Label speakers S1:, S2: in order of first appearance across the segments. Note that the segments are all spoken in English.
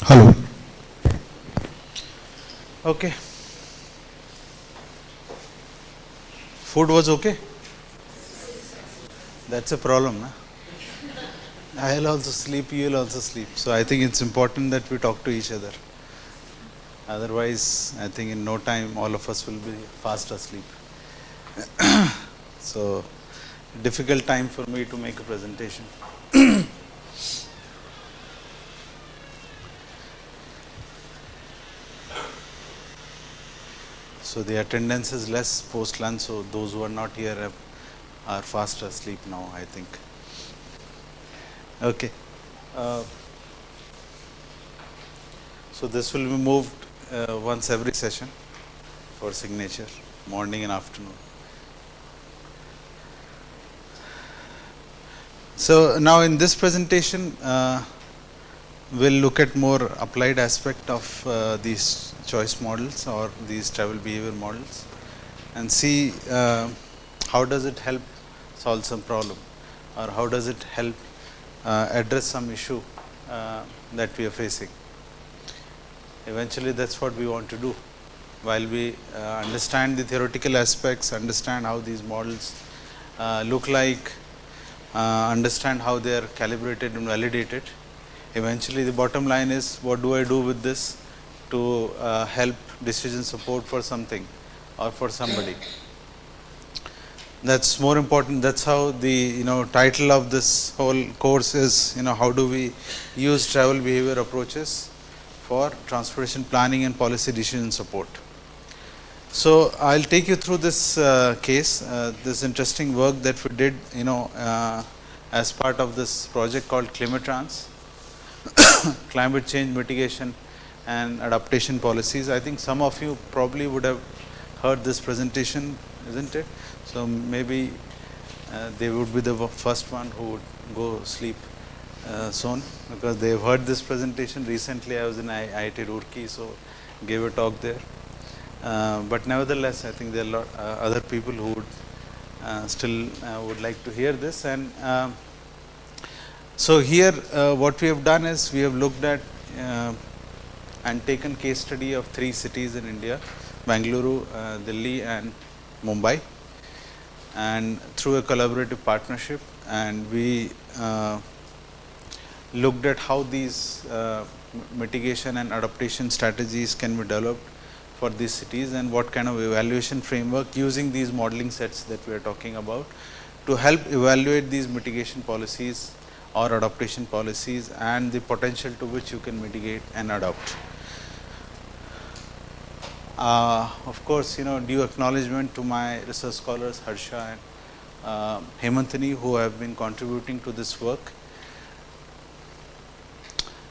S1: Hello.
S2: Okay. Food was okay? That's a problem, na? I'll also sleep, you'll also sleep. So I think it's important that we talk to each other. Otherwise, I think in no time all of us will be fast asleep. So, difficult time for me to make a presentation. So the attendance is less post lunch, so those who are not here are fast asleep now, I think. Okay. So this will be moved once every session for signature, morning and afternoon. So now in this presentation, we'll look at more applied aspect of these choice models or these travel behavior models and see how does it help solve some problem or how does it help address some issue that we are facing. Eventually that's what we want to do. While we understand the theoretical aspects, understand how these models look like, understand how they are calibrated and validated. Eventually the bottom line is what do I do with this to help decision support for something or for somebody. That's more important. That's how the title of this whole course is, how do we use travel behavior approaches for transportation planning and policy decision support. So I'll take you through this case, this interesting work that we did, as part of this project called Climatrans, climate change mitigation and adaptation policies. I think some of you probably would have heard this presentation, isn't it? So maybe they would be the first one who would go sleep soon because they have heard this presentation. Recently I was in IIT Roorkee, so gave a talk there. But nevertheless, I think there are a lot other people who would still would like to hear this. And so here what we have done is we have looked at and taken case study of 3 cities in India, Bangalore, Delhi and Mumbai, and through a collaborative partnership, and we looked at how these mitigation and adaptation strategies can be developed for these cities and what kind of evaluation framework using these modeling sets that we are talking about to help evaluate these mitigation policies or adaptation policies and the potential to which you can mitigate and adapt. Of course, due acknowledgement to my research scholars Harsha and Hemantini who have been contributing to this work.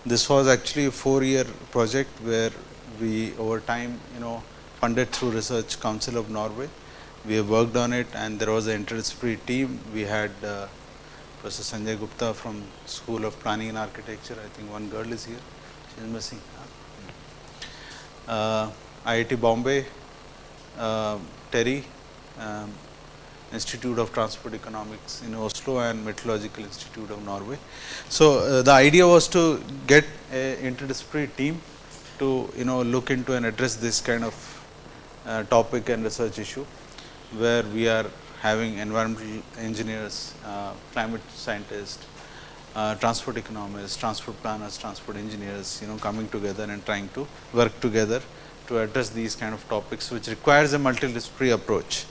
S2: This was actually a 4-year project where we over time funded through Research Council of Norway. We have worked on it and there was an interdisciplinary team. We had Professor Sanjay Gupta from School of Planning and Architecture. I think one girl is here, she is missing. IIT Bombay, Terry, Institute of Transport Economics in Oslo and Meteorological Institute of Norway. So the idea was to get an interdisciplinary team to look into and address this kind of topic and research issue, where we are having environmental engineers, climate scientists, transport economists, transport planners, transport engineers, coming together and trying to work together to address these kind of topics, which requires a multidisciplinary approach.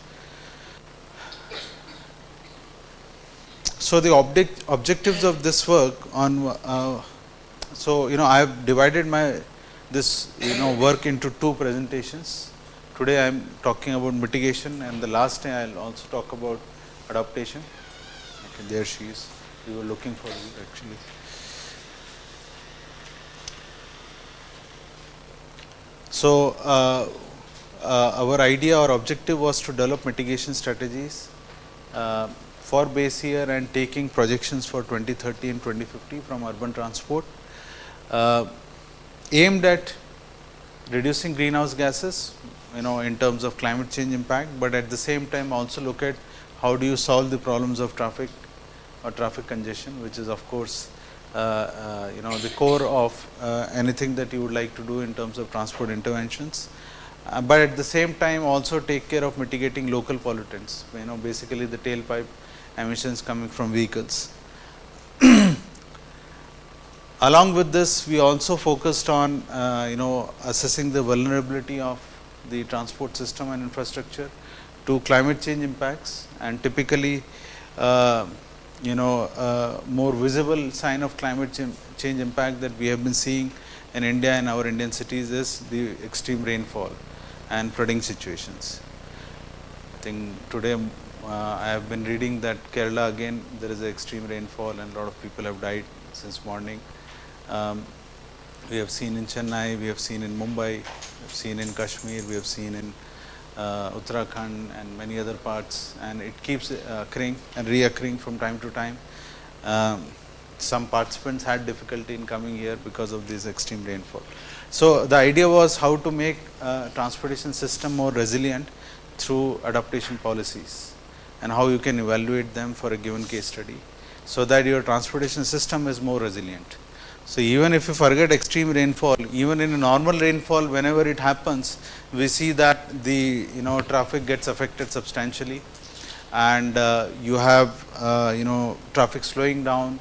S2: So the objectives of this work on, I have divided this work into 2 presentations. Today I am talking about mitigation, and the last day I will also talk about adaptation. Okay, there she is. We were looking for you actually. So our idea or objective was to develop mitigation strategies for base year and taking projections for 2030 and 2050 from urban transport, aimed at reducing greenhouse gases, in terms of climate change impact, but at the same time also look at how do you solve the problems of traffic or traffic congestion, which is of course the core of anything that you would like to do in terms of transport interventions. But at the same time also take care of mitigating local pollutants, basically the tailpipe emissions coming from vehicles. Along with this, we also focused on assessing the vulnerability of the transport system and infrastructure to climate change impacts, and typically more visible sign of climate change impact that we have been seeing in India and our Indian cities is the extreme rainfall and flooding situations. I think today I have been reading that Kerala again there is extreme rainfall and a lot of people have died since morning. We have seen in Chennai, we have seen in Mumbai, we have seen in Kashmir, we have seen in Uttarakhand and many other parts, and it keeps occurring and reoccurring from time to time. Some participants had difficulty in coming here because of this extreme rainfall. So the idea was how to make transportation system more resilient through adaptation policies, and how you can evaluate them for a given case study, so that your transportation system is more resilient. So even if you forget extreme rainfall, even in a normal rainfall, whenever it happens, we see that the traffic gets affected substantially, and you have traffic slowing down,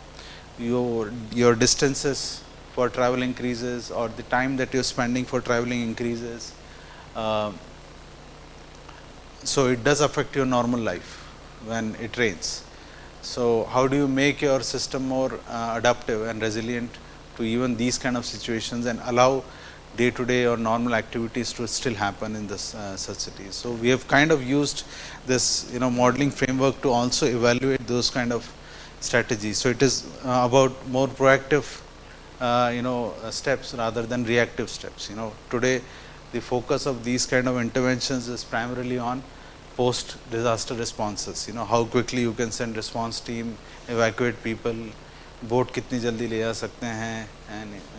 S2: your distances for travel increases, or the time that you're spending for traveling increases. So it does affect your normal life when it rains. So how do you make your system more adaptive and resilient to even these kind of situations, and allow day to day or normal activities to still happen in this such cities? So we have kind of used this modeling framework to also evaluate those kind of strategies. So it is about more proactive steps rather than reactive steps. Today the focus of these kind of interventions is primarily on post disaster responses. How quickly you can send response team, evacuate people, boat kitni jaldi le aa sakte hain,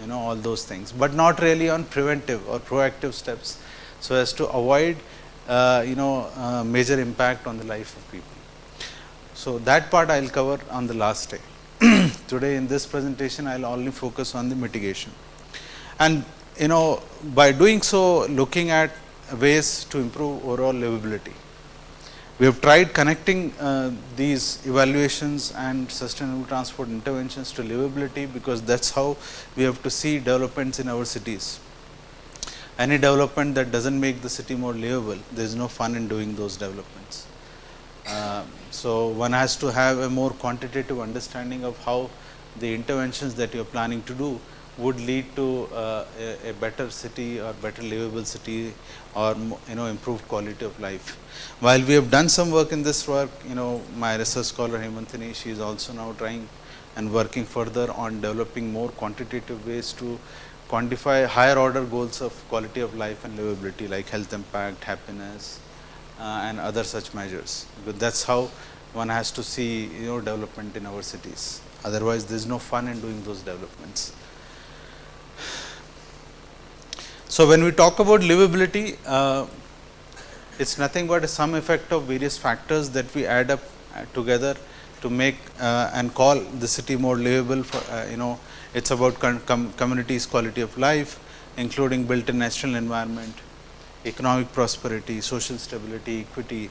S2: and all those things, but not really on preventive or proactive steps, so as to avoid major impact on the life of people. So that part I will cover on the last day. Today in this presentation I will only focus on the mitigation, and by doing so, looking at ways to improve overall livability. We have tried connecting these evaluations and sustainable transport interventions to livability, because that's how we have to see developments in our cities. Any development that doesn't make the city more livable, there is no fun in doing those developments. So one has to have a more quantitative understanding of how the interventions that you are planning to do would lead to a better city or better livable city, or improved quality of life. While we have done some work in this work, my research scholar Hemantini, she is also now trying and working further on developing more quantitative ways to quantify higher order goals of quality of life and livability, like health impact, happiness, and other such measures. But that's how one has to see development in our cities. Otherwise, there is no fun in doing those developments. So when we talk about livability, it's nothing but a sum effect of various factors that we add up together to make and call the city more livable. It's about communities' quality of life, including built-in natural environment, economic prosperity, social stability, equity,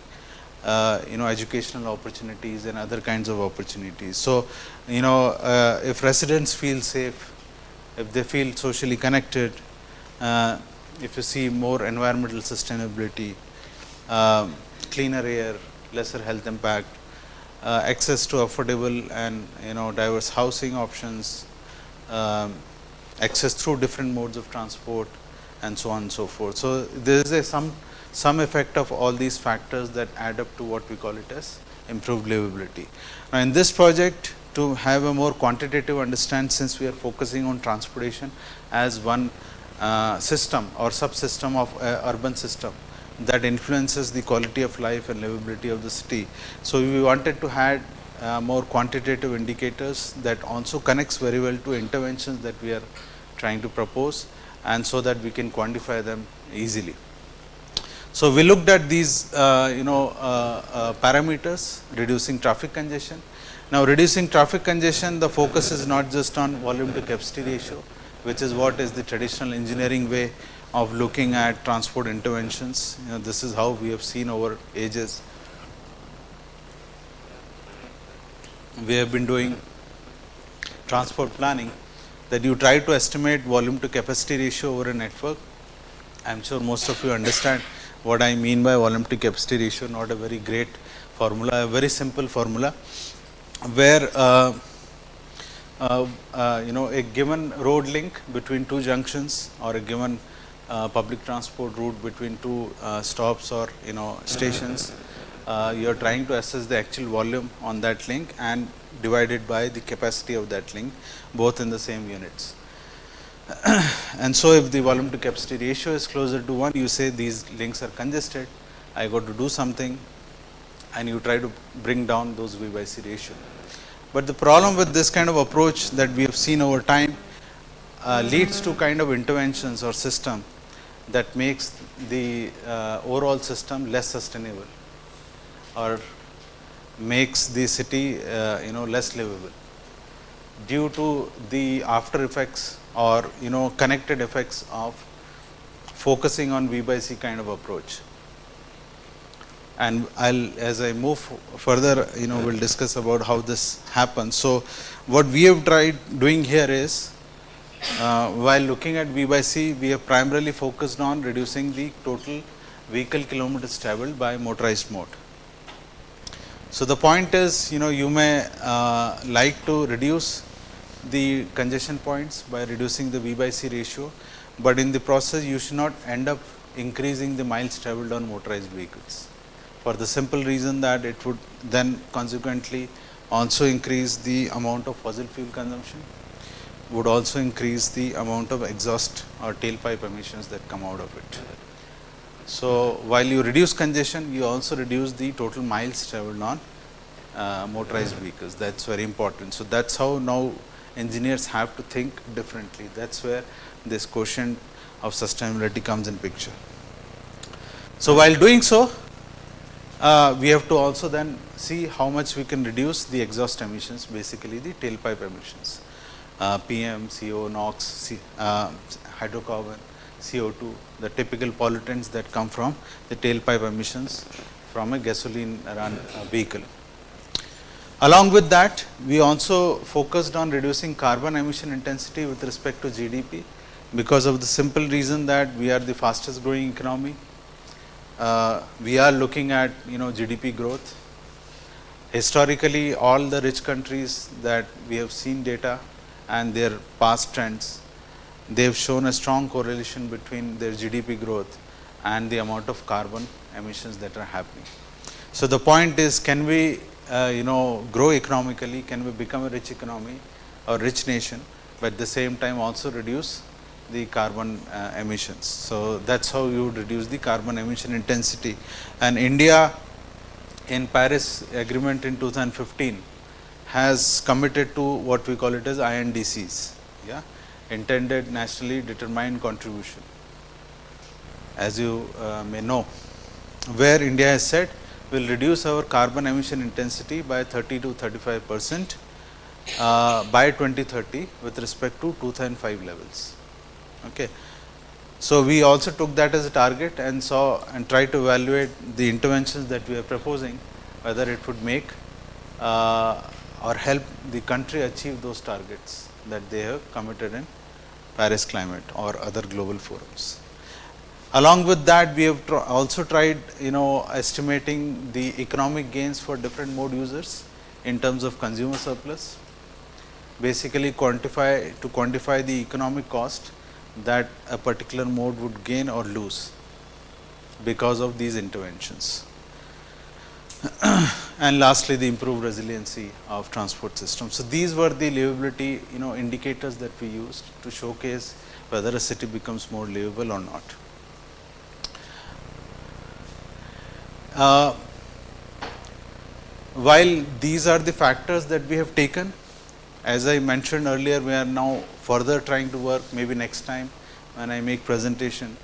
S2: educational opportunities, and other kinds of opportunities. So if residents feel safe, if they feel socially connected, if you see more environmental sustainability, cleaner air, lesser health impact, access to affordable and diverse housing options, access through different modes of transport, and so on and so forth. So there is a some effect of all these factors that add up to what we call it as improved livability. Now in this project, to have a more quantitative understanding, since we are focusing on transportation as one system or subsystem of urban system that influences the quality of life and livability of the city. So we wanted to add more quantitative indicators that also connects very well to interventions that we are trying to propose, and so that we can quantify them easily. So we looked at these parameters: reducing traffic congestion, Now, reducing traffic congestion, the focus is not just on volume to capacity ratio, which is what is the traditional engineering way of looking at transport interventions. This is how we have seen over ages. We have been doing transport planning, that you try to estimate volume to capacity ratio over a network. I am sure most of you understand what I mean by volume to capacity ratio, not a very great formula, a very simple formula, where a given road link between two junctions or a given public transport route between two stops or stations, you are trying to assess the actual volume on that link and divided by the capacity of that link, both in the same units. And so, if the volume to capacity ratio is closer to 1, you say these links are congested, I got to do something, and you try to bring down those V by C ratio. But the problem with this kind of approach that we have seen over time leads to kind of interventions or system that makes the overall system less sustainable or makes the city less livable due to the after effects or connected effects of focusing on V by C kind of approach. And as I move further, we'll discuss about how this happens. So, what we have tried doing here is, while looking at V by C, we have primarily focused on reducing the total vehicle kilometers traveled by motorized mode. So, the point is, you may like to reduce the congestion points by reducing the V by C ratio, but in the process you should not end up increasing the miles traveled on motorized vehicles, for the simple reason that it would then consequently also increase the amount of fossil fuel consumption, would also increase the amount of exhaust or tailpipe emissions that come out of it. So, while you reduce congestion, you also reduce the total miles traveled on motorized vehicles. That is very important. So, that is how now engineers have to think differently. That is where this quotient of sustainability comes in picture. So, while doing so, we have to also then see how much we can reduce the exhaust emissions, basically the tailpipe emissions, PM, CO, NOx, hydrocarbon, CO2, the typical pollutants that come from the tailpipe emissions from a gasoline run vehicle. Along with that, we also focused on reducing carbon emission intensity with respect to GDP, because of the simple reason that we are the fastest growing economy. We are looking at GDP growth. Historically, all the rich countries that we have seen data and their past trends, they have shown a strong correlation between their GDP growth and the amount of carbon emissions that are happening. So, the point is, can we grow economically, can we become a rich economy or rich nation, but at the same time also reduce the carbon emissions. So, that is how you would reduce the carbon emission intensity. And India in Paris Agreement in 2015 has committed to what we call it as INDCs, intended nationally determined contribution, as you may know, where India has said we will reduce our carbon emission intensity by 30 to 35% by 2030 with respect to 2005 levels. Okay. So, we also took that as a target and saw and tried to evaluate the interventions that we are proposing, whether it would make or help the country achieve those targets that they have committed in Paris climate or other global forums. Along with that, we have also tried estimating the economic gains for different mode users in terms of consumer surplus, basically quantify the economic cost that a particular mode would gain or lose because of these interventions. And lastly, the improved resiliency of transport systems. So, these were the livability indicators that we used to showcase whether a city becomes more livable or not. While these are the factors that we have taken, as I mentioned earlier, we are now further trying to work, maybe next time when I make presentation,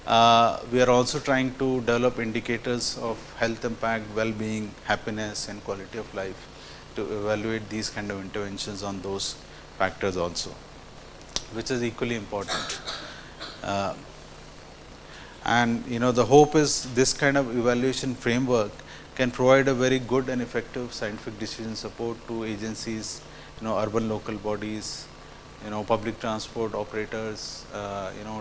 S2: we are also trying to develop indicators of health impact, well-being, happiness and quality of life to evaluate these kind of interventions on those factors also, which is equally important. And the hope is this kind of evaluation framework can provide a very good and effective scientific decision support to agencies, urban local bodies, public transport operators,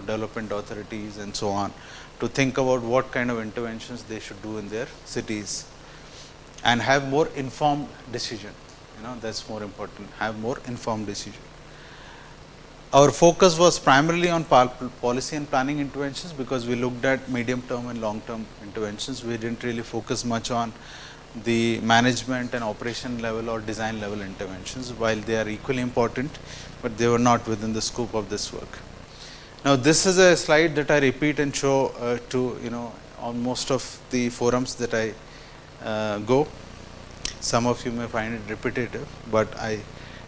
S2: development authorities and so on, to think about what kind of interventions they should do in their cities and have more informed decision. That's more important, have more informed decision. Our focus was primarily on policy and planning interventions, because we looked at medium term and long term interventions. We didn't really focus much on the management and operation level or design level interventions, while they are equally important, but they were not within the scope of this work. Now, this is a slide that I repeat and show to on most of the forums that I go. Some of you may find it repetitive, but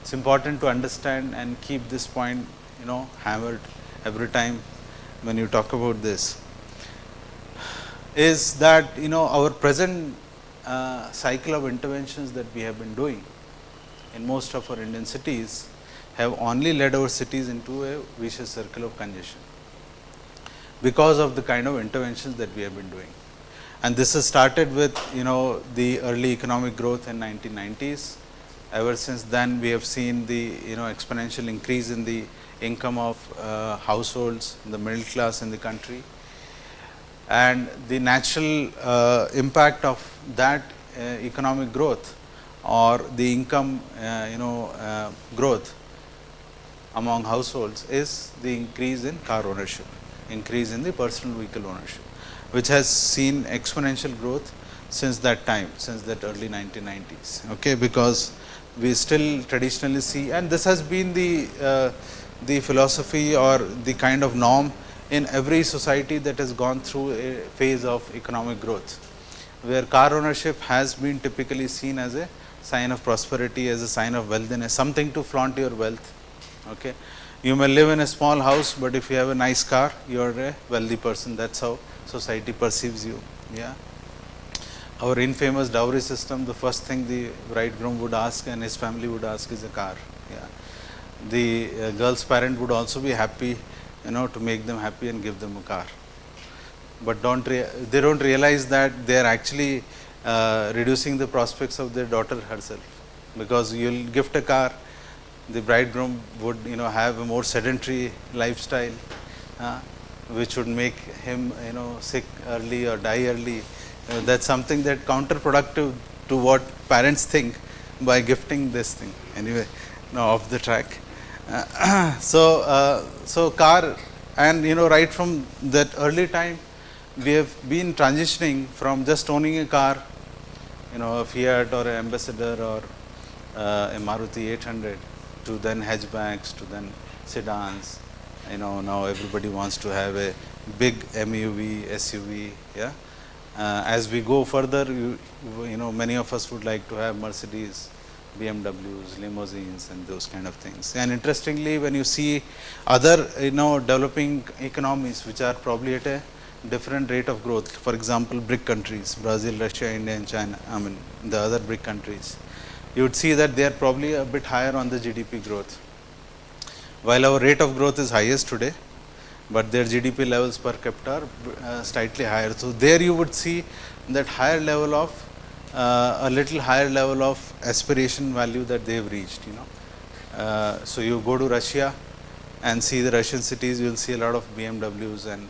S2: it's important to understand and keep this point hammered every time when you talk about this, is that our present cycle of interventions that we have been doing in most of our Indian cities have only led our cities into a vicious circle of congestion because of the kind of interventions that we have been doing. And this has started with the early economic growth in 1990s. Ever since then, we have seen the exponential increase in the income of households, the middle class in the country, and the natural impact of that economic growth or the income growth among households is the increase in car ownership, increase in the personal vehicle ownership, which has seen exponential growth since that time, since that early 1990s. Okay, because we still traditionally see, and this has been the philosophy or the kind of norm in every society that has gone through a phase of economic growth, where car ownership has been typically seen as a sign of prosperity, as a sign of wealthiness, something to flaunt your wealth. Okay, you may live in a small house, but if you have a nice car, you are a wealthy person. That's how society perceives you. Yeah. Our infamous dowry system, the first thing the bridegroom would ask and his family would ask is a car. Yeah. The girl's parent would also be happy, to make them happy and give them a car. But they don't realize that they are actually reducing the prospects of their daughter herself, because you will gift a car, the bridegroom would have a more sedentary lifestyle, which would make him sick early or die early. That's something that counterproductive to what parents think by gifting this thing. Anyway, now off the track. So car, and right from that early time, we have been transitioning from just owning a car, a Fiat or an Ambassador or a Maruti 800, to then hatchbacks, to then sedans. Now everybody wants to have a big MUV, SUV. Yeah. As we go further, many of us would like to have Mercedes, BMWs, limousines, and those kind of things. And interestingly, when you see other developing economies which are probably at a different rate of growth, for example, BRIC countries, Brazil, Russia, India, and China, the other BRIC countries, you would see that they are probably a bit higher on the GDP growth. While our rate of growth is highest today, but their GDP levels per capita are slightly higher. So there you would see that higher level of a little higher level of aspiration value that they have reached. So you go to Russia and see the Russian cities, you will see a lot of BMWs and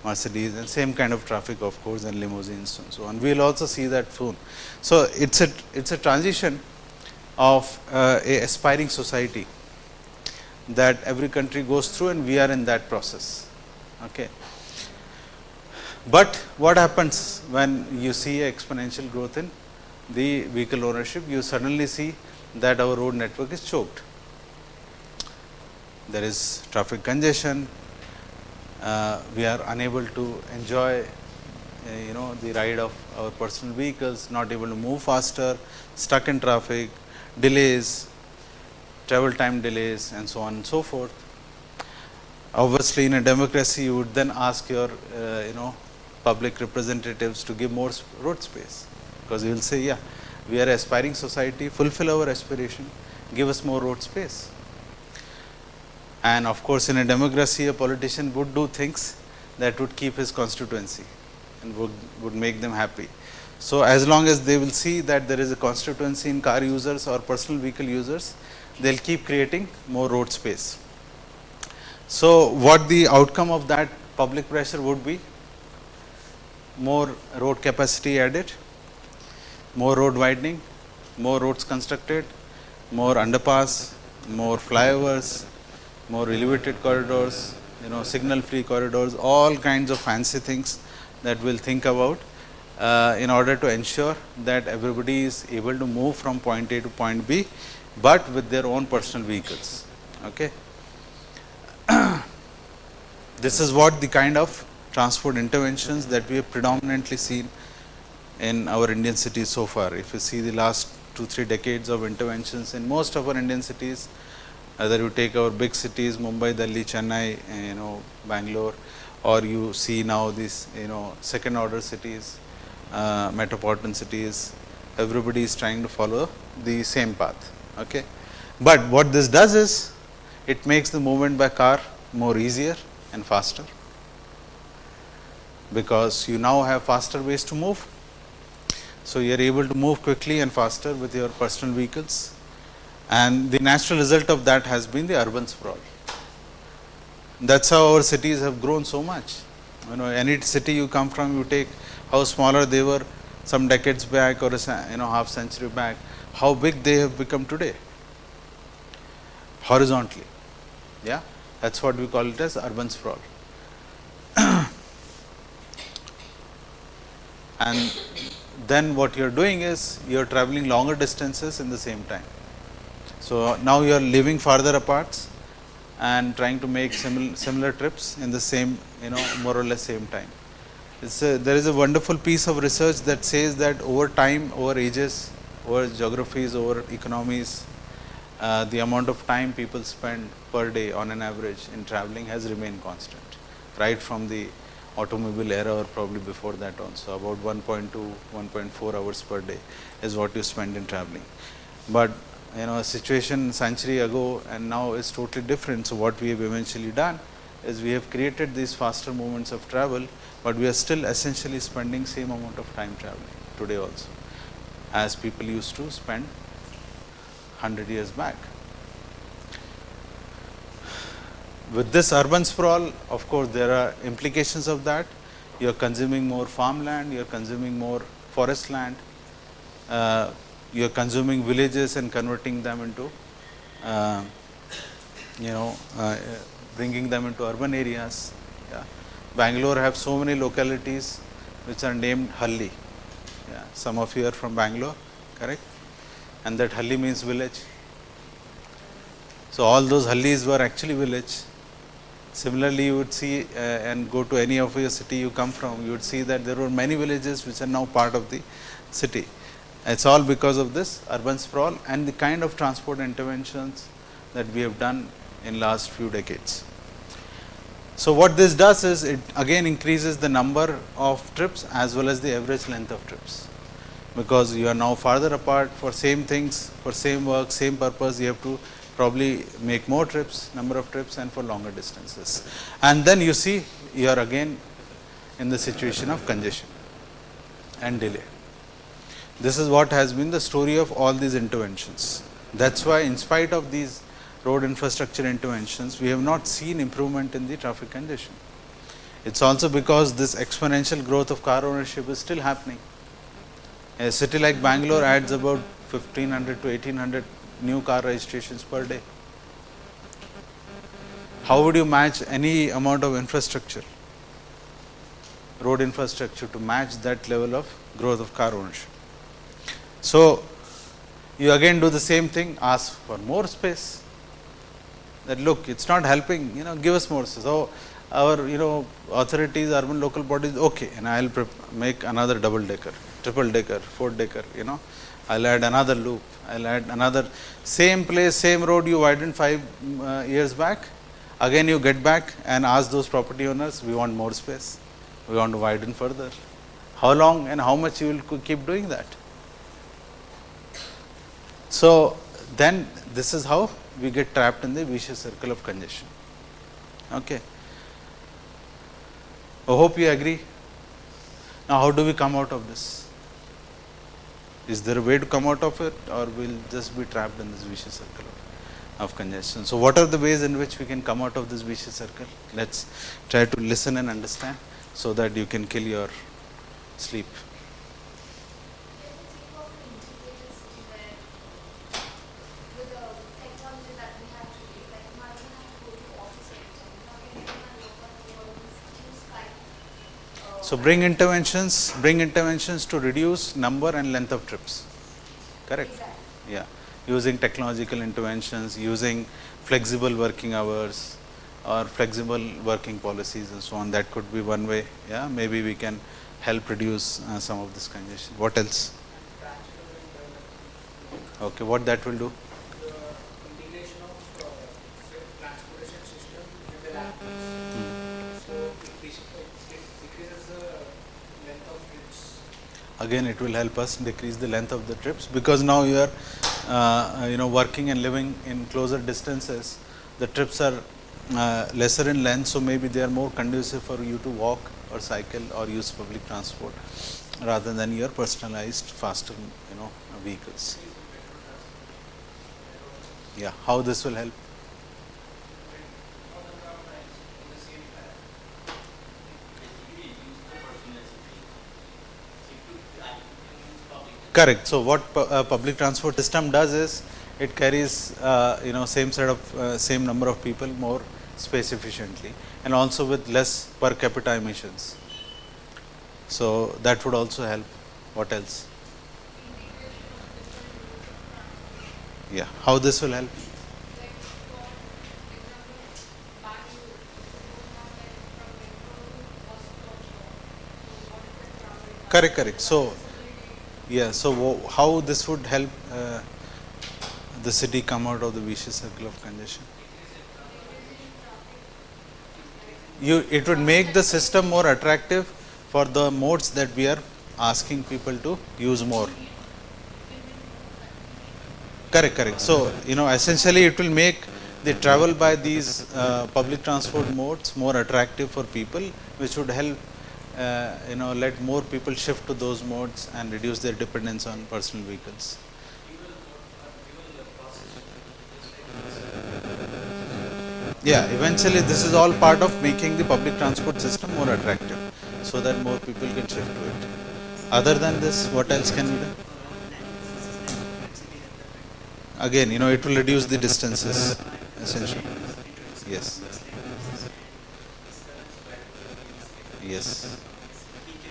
S2: Mercedes, and same kind of traffic, of course, and limousines and so on. We will also see that soon. So it's a transition of a aspiring society that every country goes through, and we are in that process. Okay. But what happens when you see exponential growth in the vehicle ownership? You suddenly see that our road network is choked. There is traffic congestion. We are unable to enjoy the ride of our personal vehicles, not able to move faster, stuck in traffic, delays, travel time delays, and so on and so forth. Obviously, in a democracy, you would then ask your public representatives to give more road space, because you will say, yeah, We are an aspiring society, fulfill our aspiration, give us more road space. And of course, in a democracy, a politician would do things that would keep his constituency and would make them happy. So, as long as they will see that there is a constituency in car users or personal vehicle users, they will keep creating more road space. So, what the outcome of that public pressure would be? More road capacity added, more road widening, more roads constructed, more underpass, more flyovers, more elevated corridors, signal free corridors, all kinds of fancy things that we'll think about in order to ensure that everybody is able to move from point A to point B, but with their own personal vehicles. Okay. This is what the kind of transport interventions that we have predominantly seen in our Indian cities so far. If you see the last 2-3 decades of interventions in most of our Indian cities, whether you take our big cities, Mumbai, Delhi, Chennai, Bangalore, or you see now these, second order cities, metropolitan cities, everybody is trying to follow the same path. Okay. But what this does is, it makes the movement by car more easier and faster, because you now have faster ways to move. So, you are able to move quickly and faster with your personal vehicles, and the natural result of that has been the urban sprawl. That is how our cities have grown so much. Any city you come from, you take how smaller they were some decades back or half century back, how big they have become today, horizontally. Yeah, that is what we call it as urban sprawl. And then what you are doing is, you are traveling longer distances in the same time. So, now you are living farther apart and trying to make similar trips in the same, more or less same time. There is a wonderful piece of research that says that over time, over ages, over geographies, over economies, the amount of time people spend per day on an average in traveling has remained constant, right from the automobile era or probably before that also. About 1.2, 1.4 hours per day is what you spend in traveling. But a situation century ago and now is totally different. So, what we have eventually done is, we have created these faster movements of travel, but we are still essentially spending same amount of time traveling today also, as people used to spend 100 years back. With this urban sprawl, of course, there are implications of that. You are consuming more farmland, you are consuming more forest land, you are consuming villages and converting them into, bringing them into urban areas. Yeah. Bangalore have so many localities which are named Halli. Yeah. Some of you are from Bangalore, correct? And that Halli means village. So, all those Hallis were actually village. Similarly, you would see and go to any of your city you come from, you would see that there were many villages which are now part of the city. It is all because of this urban sprawl and the kind of transport interventions that we have done in last few decades. So, what this does is, it again increases the number of trips as well as the average length of trips, because you are now farther apart for same things, for same work, same purpose, you have to probably make more trips, number of trips, and for longer distances. And then you see, you are again in the situation of congestion and delay. This is what has been the story of all these interventions. That is why, in spite of these road infrastructure interventions, we have not seen improvement in the traffic congestion. It is also because this exponential growth of car ownership is still happening. A city like Bangalore adds about 1500 to 1800 new car registrations per day. How would you match any amount of infrastructure, road infrastructure, to match that level of growth of car ownership? So, you again do the same thing, ask for more space, that look, it is not helping, give us more space. So, our authorities, urban local bodies, okay, and I will make another double decker, triple decker, four decker, I will add another loop, I will add another, same place, same road you widened 5 years back, again you get back and ask those property owners, we want more space, we want to widen further. How long and how much you will keep doing that? So then this is how we get trapped in the vicious circle of congestion. Okay. I hope you agree. Now, how do we come out of this? Is there a way to come out of it, or we'll just be trapped in this vicious circle of congestion? So, what are the ways in which we can come out of this vicious circle? Let's try to listen and understand so that you can kill your sleep. So, bring interventions to reduce number and length of trips, correct? Exactly. Yeah, using technological interventions, using flexible working hours or flexible working policies and so on. That could be one way. Yeah, maybe we can help reduce some of this congestion. What else? Okay, what that will do?
S1: Integration of transportation system in the land. So it decreases the length of trips.
S2: Again, it will help us decrease the length of the trips, because now you are working and living in closer distances. The trips are lesser in length, so maybe they are more conducive for you to walk or cycle or use public transport rather than your personalized faster vehicles. Yeah, how this will help? Correct. So what public transport system does is it carries same set of same number of people more space efficiently, and also with less per capita emissions. So that would also help. What else? Yeah, how this will help? Correct. So yeah, so how this would help the city come out of the vicious circle of congestion? It would make the system more attractive for the modes that we are asking people to use more. Correct. So essentially it will make the travel by these public transport modes more attractive for people, which would help let more people shift to those modes and reduce their dependence on personal vehicles. Yeah, eventually this is all part of making the public transport system more attractive, so that more people can shift to it. Other than this, what else can be done? Again, it will reduce the distances, essentially. Yes.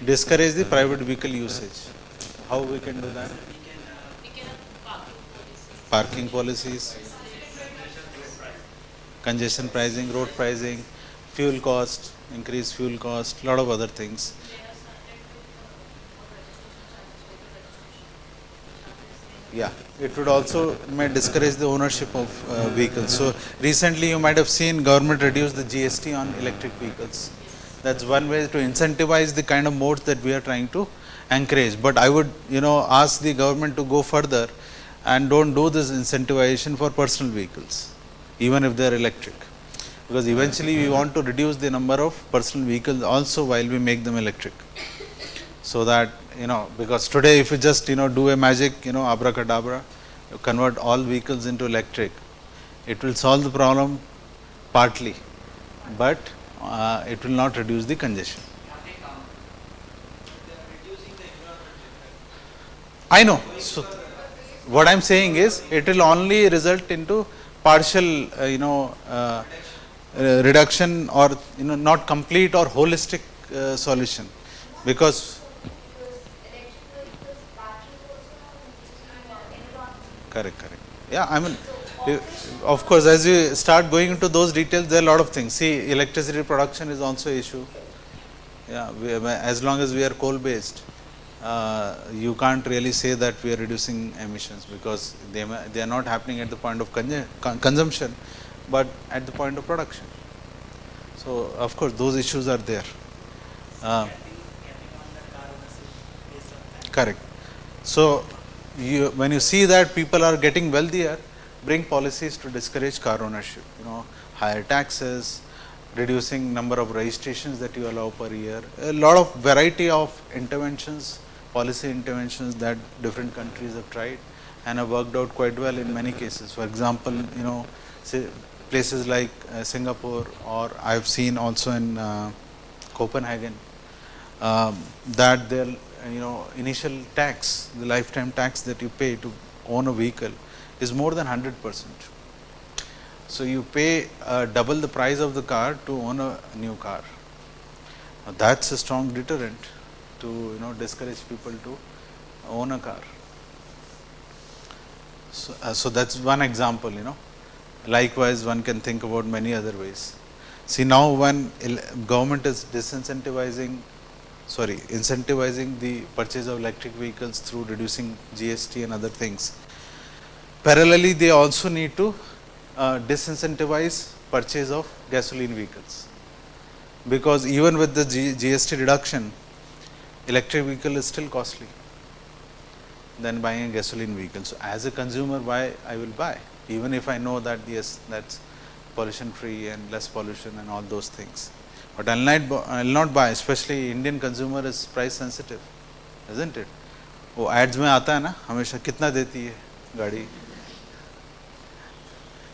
S2: Discourage the private vehicle usage. How we can do that? Parking policies, congestion pricing, road pricing, fuel cost, increase fuel cost, lot of other things. Yeah, it would also may discourage the ownership of vehicles. So recently you might have seen government reduce the GST on electric vehicles. That's one way to incentivize the kind of modes that we are trying to encourage. But I would ask the government to go further and don't do this incentivization for personal vehicles, even if they are electric, because eventually we want to reduce the number of personal vehicles also while we make them electric. So that because today if you just do a magic abracadabra, you convert all vehicles into electric, it will solve the problem partly, but it will not reduce the congestion. I know. So what I am saying is it will only result into partial reduction, or not complete or holistic solution, because correct. Yeah, I mean, of course, as you start going into those details, there are a lot of things. See, electricity production is also an issue. Yeah, as long as we are coal based, you can't really say that we are reducing emissions, because they are not happening at the point of consumption, but at the point of production. So of course those issues are there. Correct. So when you see that people are getting wealthier, bring policies to discourage car ownership. Higher taxes, reducing number of registrations that you allow per year, a lot of variety of interventions, policy interventions that different countries have tried and have worked out quite well in many cases. For example, say places like Singapore, or I have seen also in Copenhagen, that their initial tax, the lifetime tax that you pay to own a vehicle is more than 100%. So you pay double the price of the car to own a new car. Now that's a strong deterrent to discourage people to own a car. So that's one example. Likewise, one can think about many other ways. See, now when government is incentivizing the purchase of electric vehicles through reducing GST and other things, parallelly they also need to disincentivize purchase of gasoline vehicles, because even with the GST reduction, electric vehicle is still costly than buying a gasoline vehicle. So as a consumer, why I will buy, even if I know that yes, that's pollution free and less pollution and all those things. But I'll not buy, especially Indian consumer is price sensitive, isn't it? वो ads में आता है ना हमेशा, कितना देती है गाड़ी.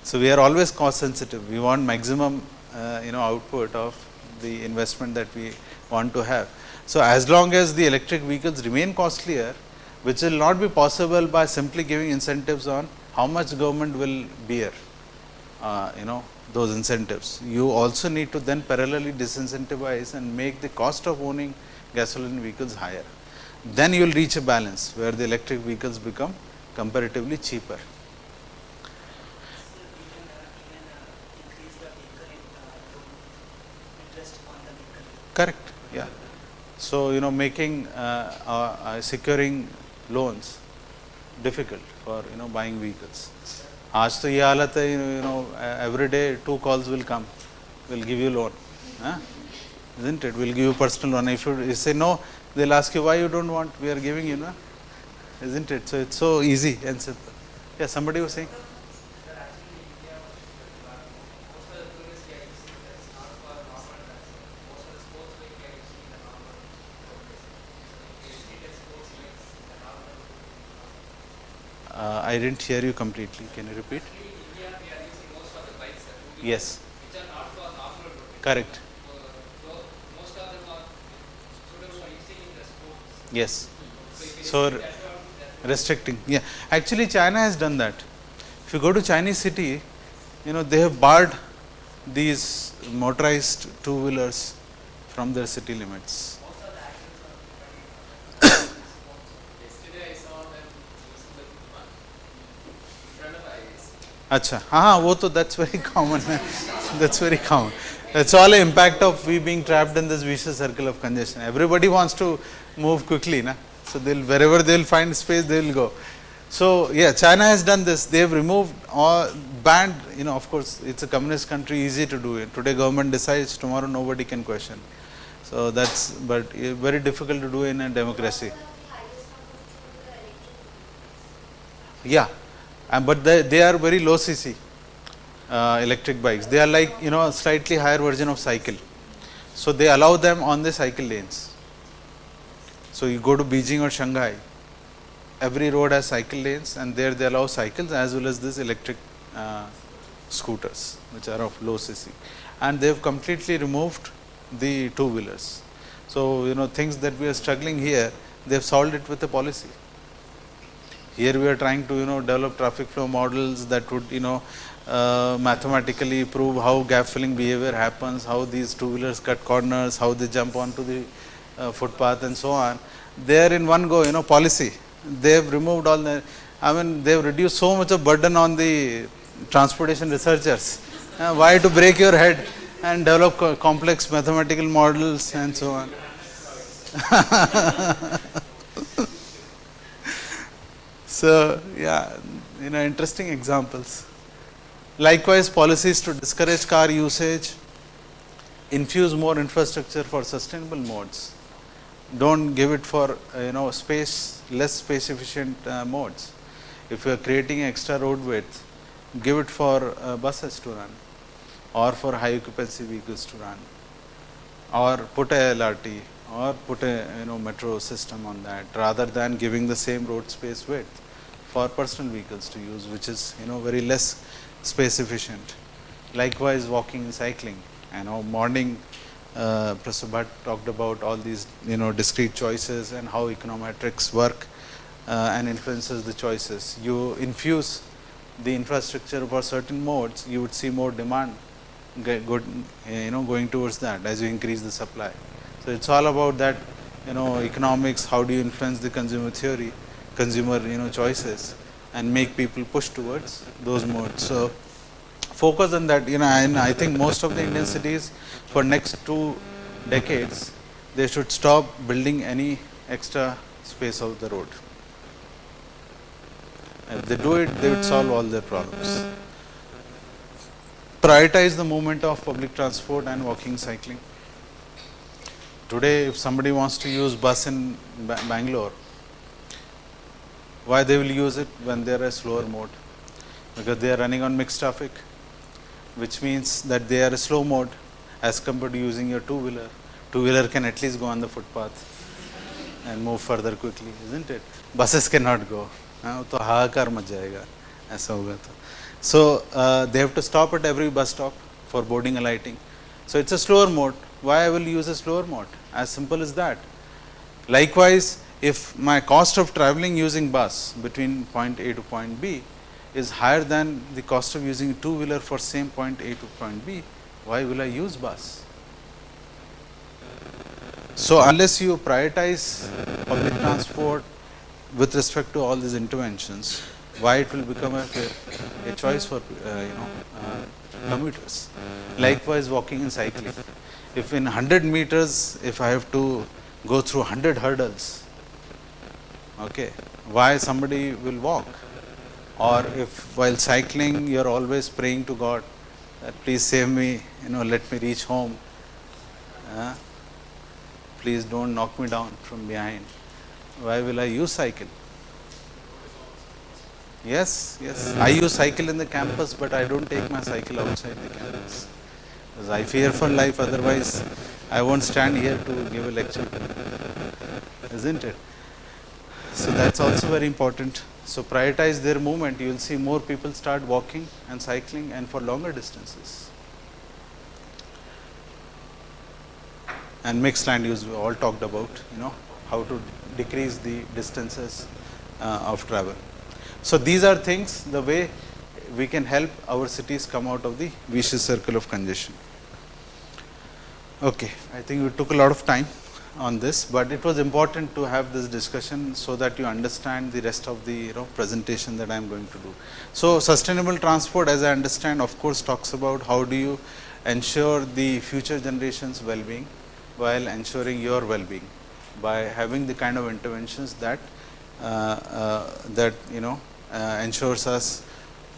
S2: So we are always cost sensitive. We want maximum output of the investment that we want to have. So as long as the electric vehicles remain costlier, which will not be possible by simply giving incentives on how much government will bear those incentives. You also need to then parallelly disincentivize and make the cost of owning gasoline vehicles higher. Then you will reach a balance where the electric vehicles become comparatively cheaper. Correct, yeah. So, making securing loans difficult for buying vehicles. आज तो ये हालत है, every day 2 calls will come, will give you loan, isn't it? Will give you personal loan. If you say no, they'll ask you why you don't want. We are giving you, isn't it? So it's so easy and simple. Yeah, somebody was saying. I didn't hear you completely. Can you repeat? Yes. Correct. Yes. So restricting. Yeah. Actually, China has done that. If you go to Chinese city, they have barred these motorized two-wheelers from their city limits. अच्छा, हाँ वो तो that's very common. That's very common. It's all an impact of we being trapped in this vicious circle of congestion. Everybody wants to move quickly, na? So wherever they'll find space, they'll go. So yeah, China has done this. They have removed or banned. Of course, it's a communist country, easy to do it. Today, government decides. Tomorrow, nobody can question. So but very difficult to do in a democracy. Yeah. But they are very low cc electric bikes. They are like a slightly higher version of cycle. So they allow them on the cycle lanes. So you go to Beijing or Shanghai, every road has cycle lanes, and there they allow cycles as well as this electric scooters, which are of low cc. And they have completely removed the two-wheelers. So things that we are struggling here, they have solved it with a policy. Here we are trying to develop traffic flow models that would mathematically prove how gap filling behavior happens, how these two-wheelers cut corners, how they jump onto the footpath and so on. There in one go, policy. They have removed all the, they have reduced so much of burden on the transportation researchers. Why to break your head and develop complex mathematical models and so on. So yeah, interesting examples. Likewise, policies to discourage car usage, infuse more infrastructure for sustainable modes. don't give it for less space efficient modes. If you are creating extra road width, give it for buses to run, or for high occupancy vehicles to run, or put a LRT, or put a metro system on that, rather than giving the same road space width for personal vehicles to use, which is very less space efficient. Likewise, walking and cycling. Morning Professor Bhatt talked about all these discrete choices and how econometrics work and influences the choices. You infuse the infrastructure for certain modes, you would see more demand going towards that as you increase the supply. So it's all about that economics. How do you influence the consumer theory, consumer choices, and make people push towards those modes. So focus on that, and I think most of the Indian cities for next 2 decades, they should stop building any extra space of the road. If they do it, they would solve all their problems. Prioritize the movement of public transport and walking, cycling. Today, if somebody wants to use bus in Bangalore, why they will use it when they are a slower mode? Because they are running on mixed traffic, which means that they are a slow mode as compared to using your two-wheeler. Two-wheeler can at least go on the footpath and move further quickly, isn't it? Buses cannot go. तो हाहाकार much जाएगा ऐसा होगा तो. So they have to stop at every bus stop for boarding and alighting. So it's a slower mode. Why I will use a slower mode? As simple as that. Likewise, if my cost of traveling using bus between point A to point B is higher than the cost of using two-wheeler for same point A to point B, why will I use bus? So unless you prioritize public transport with respect to all these interventions, why it will become a choice for commuters. Likewise, walking and cycling. If in 100 meters, if I have to go through 100 hurdles, okay, why somebody will walk? Or if while cycling you are always praying to God that please save me, let me reach home, please don't knock me down from behind. Why will I use cycle? Yes, I use cycle in the campus, but I don't take my cycle outside the campus. Because I fear for life, otherwise I won't stand here to give a lecture, isn't it? So that's also very important. So prioritize their movement. You will see more people start walking and cycling, and for longer distances. And mixed land use, we all talked about, how to decrease the distances of travel. So these are things, the way we can help our cities come out of the vicious circle of congestion. Okay, I think we took a lot of time on this, but it was important to have this discussion so that you understand the rest of the presentation that I am going to do. So sustainable transport, as I understand, of course talks about how do you ensure the future generations well-being while ensuring your well-being by having the kind of interventions that ensures us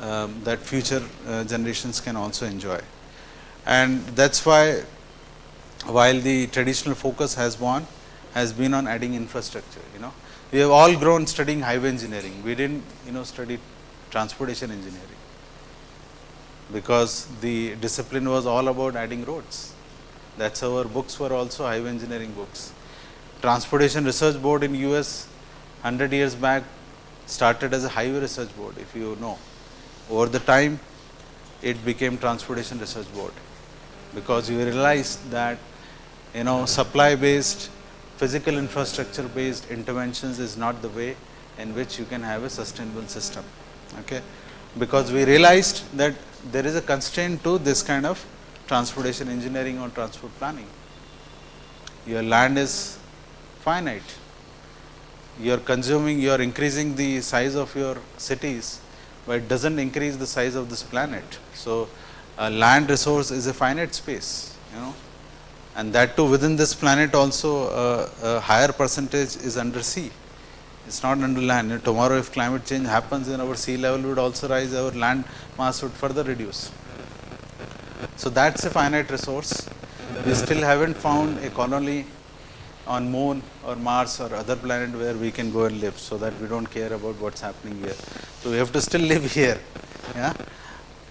S2: that future generations can also enjoy. And that's why, while the traditional focus has been on adding infrastructure, we have all grown studying highway engineering. We didn't study transportation engineering, because the discipline was all about adding roads. That's how our books were also highway engineering books. Transportation Research Board in US 100 years back started as a highway research board, if you know. Over the time, it became Transportation Research Board, because you realized that supply-based, physical infrastructure-based interventions is not the way in which you can have a sustainable system. Okay, because we realized that there is a constraint to this kind of transportation engineering or transport planning. Your land is finite. You are increasing the size of your cities, but it doesn't increase the size of this planet. So land resource is a finite space, and that too within this planet also a higher percentage is under sea. It's not under land. Tomorrow if climate change happens, then our sea level would also rise, our land mass would further reduce. So that's a finite resource. We still haven't found a colony on Moon or Mars or other planet where we can go and live, so that we don't care about what's happening here. So we have to still live here. Yeah.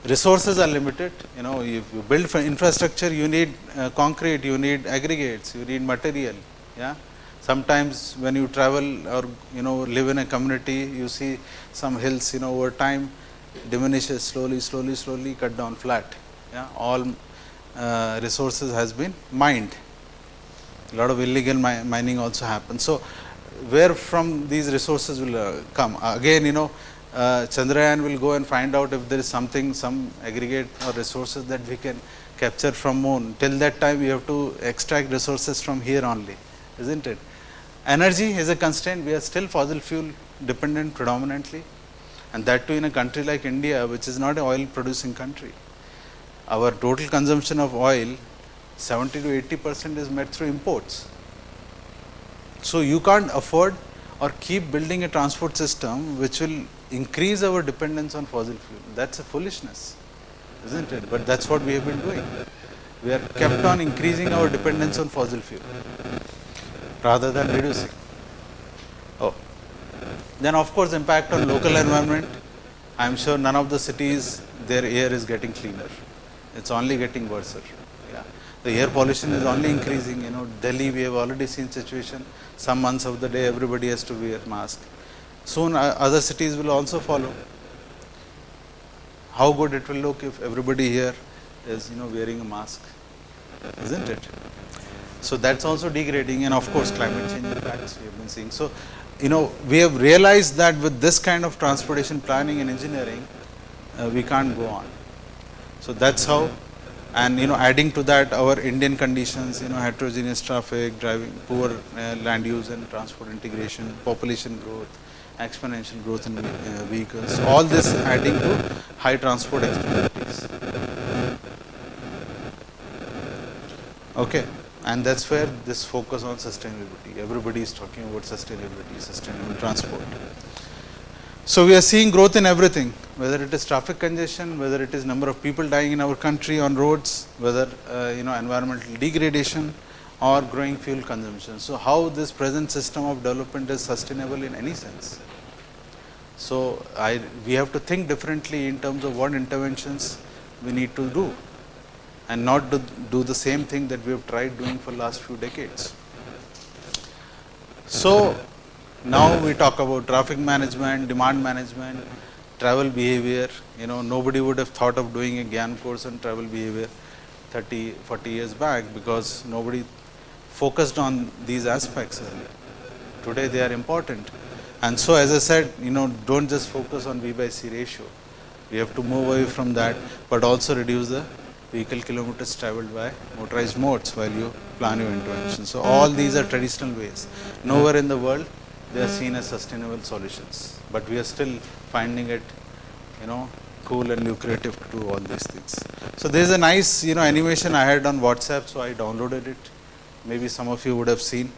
S2: Resources are limited. You know, if you build for infrastructure, you need concrete, you need aggregates, you need material. Yeah. Sometimes when you travel or live in a community, you see some hills, over time diminishes slowly, cut down flat. Yeah. All resources has been mined. A lot of illegal mining also happens. So where from these resources will come? Again, Chandrayaan will go and find out if there is something, some aggregate or resources that we can capture from Moon. Till that time, we have to extract resources from here only, isn't it? Energy is a constraint. We are still fossil fuel dependent predominantly, and that too in a country like India, which is not an oil producing country. Our total consumption of oil, 70 to 80% is met through imports. So you can't afford or keep building a transport system which will increase our dependence on fossil fuel. That's a foolishness, isn't it? But that's what we have been doing. We are kept on increasing our dependence on fossil fuel rather than reducing. Then of course impact on local environment. I am sure none of the cities, their air is getting cleaner. It's only getting worse. Yeah. The air pollution is only increasing. Delhi, we have already seen situation. Some months of the day, everybody has to wear mask. Soon, other cities will also follow. How good it will look if everybody here is, wearing a mask, isn't it? So that's also degrading, and of course, climate change impacts we have been seeing. So, we have realized that with this kind of transportation planning and engineering, we can't go on. So that's how. And adding to that our Indian conditions, heterogeneous traffic, driving, poor land use and transport integration, population growth, exponential growth in vehicles, all this adding to high transport externalities. Okay, and that's where this focus on sustainability. Everybody is talking about sustainability, sustainable transport. So we are seeing growth in everything, whether it is traffic congestion, whether it is number of people dying in our country on roads, whether environmental degradation or growing fuel consumption. So how this present system of development is sustainable in any sense? So we have to think differently in terms of what interventions we need to do, and not do the same thing that we have tried doing for last few decades. So now we talk about traffic management, demand management, travel behavior. Nobody would have thought of doing a GYAN course on travel behavior 30, 40 years back, because nobody focused on these aspects earlier. Today they are important. And so as I said, don't just focus on V/C ratio. We have to move away from that, but also reduce the vehicle kilometers traveled by motorized modes while you plan your intervention. So all these are traditional ways. Nowhere in the world they are seen as sustainable solutions, but we are still finding it, cool and lucrative to do all these things. So there is a nice, animation I had on WhatsApp, so I downloaded it. Maybe some of you would have seen.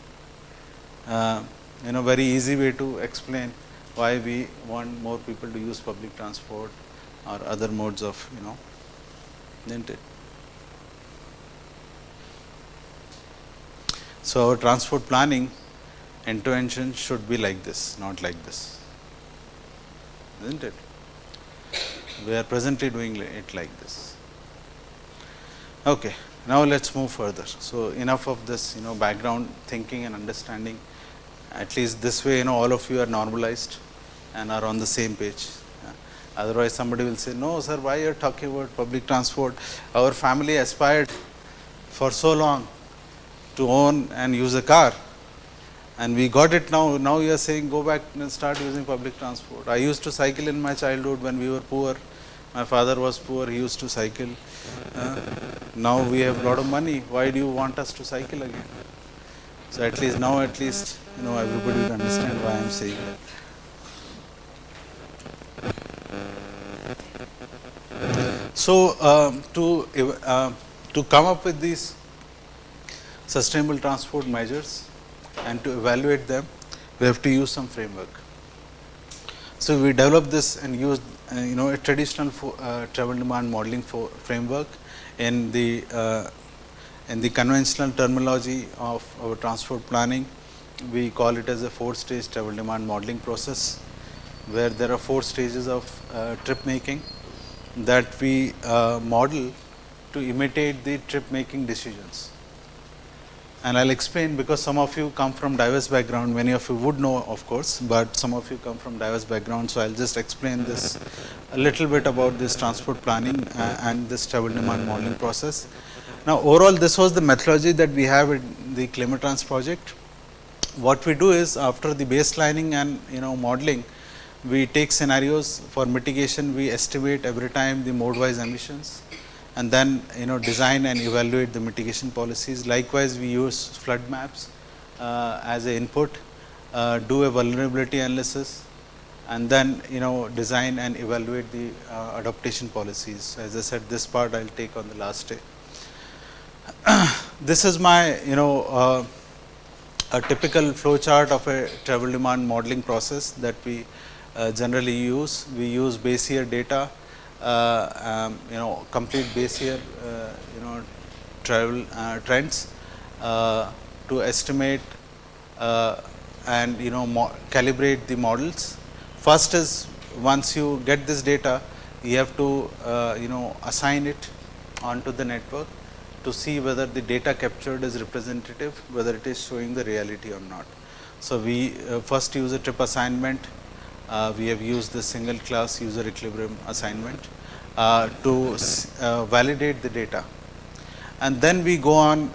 S2: Very easy way to explain why we want more people to use public transport or other modes of, isn't it? So our transport planning intervention should be like this, not like this, isn't it? We are presently doing it like this. Okay, now let's move further. So enough of this, background thinking and understanding. At least this way, all of you are normalized and are on the same page. Otherwise, somebody will say, no, sir, why are you talking about public transport? Our family aspired for so long to own and use a car, and we got it now. Now you are saying, go back and start using public transport. I used to cycle in my childhood when we were poor. My father was poor, he used to cycle. Now we have a lot of money. Why do you want us to cycle again? So at least now, everybody will understand why I am saying that. So to come up with these sustainable transport measures and to evaluate them, we have to use some framework. So we developed this and used a traditional travel demand modeling framework in the In the conventional terminology of our transport planning, we call it as a 4-stage travel demand modeling process, where there are 4 stages of trip making that we model to imitate the trip making decisions. And I'll explain, because some of you come from diverse background, many of you would know of course, but some of you come from diverse background, so I'll just explain this a little bit about this transport planning and this travel demand modeling process. Now overall, this was the methodology that we have in the Climatrans project. What we do is, after the baselining and modeling, we take scenarios for mitigation, we estimate every time the mode wise emissions, and then design and evaluate the mitigation policies. Likewise, we use flood maps as an input, do a vulnerability analysis, and then design and evaluate the adaptation policies. As I said, this part I will take on the last day. This is my a typical flow chart of a travel demand modeling process that we generally use. We use base year data, complete base year travel trends to estimate and calibrate the models. First is, once you get this data, you have to assign it onto the network to see whether the data captured is representative, whether it is showing the reality or not. So we first use a trip assignment. We have used the single class user equilibrium assignment to validate the data, and then we go on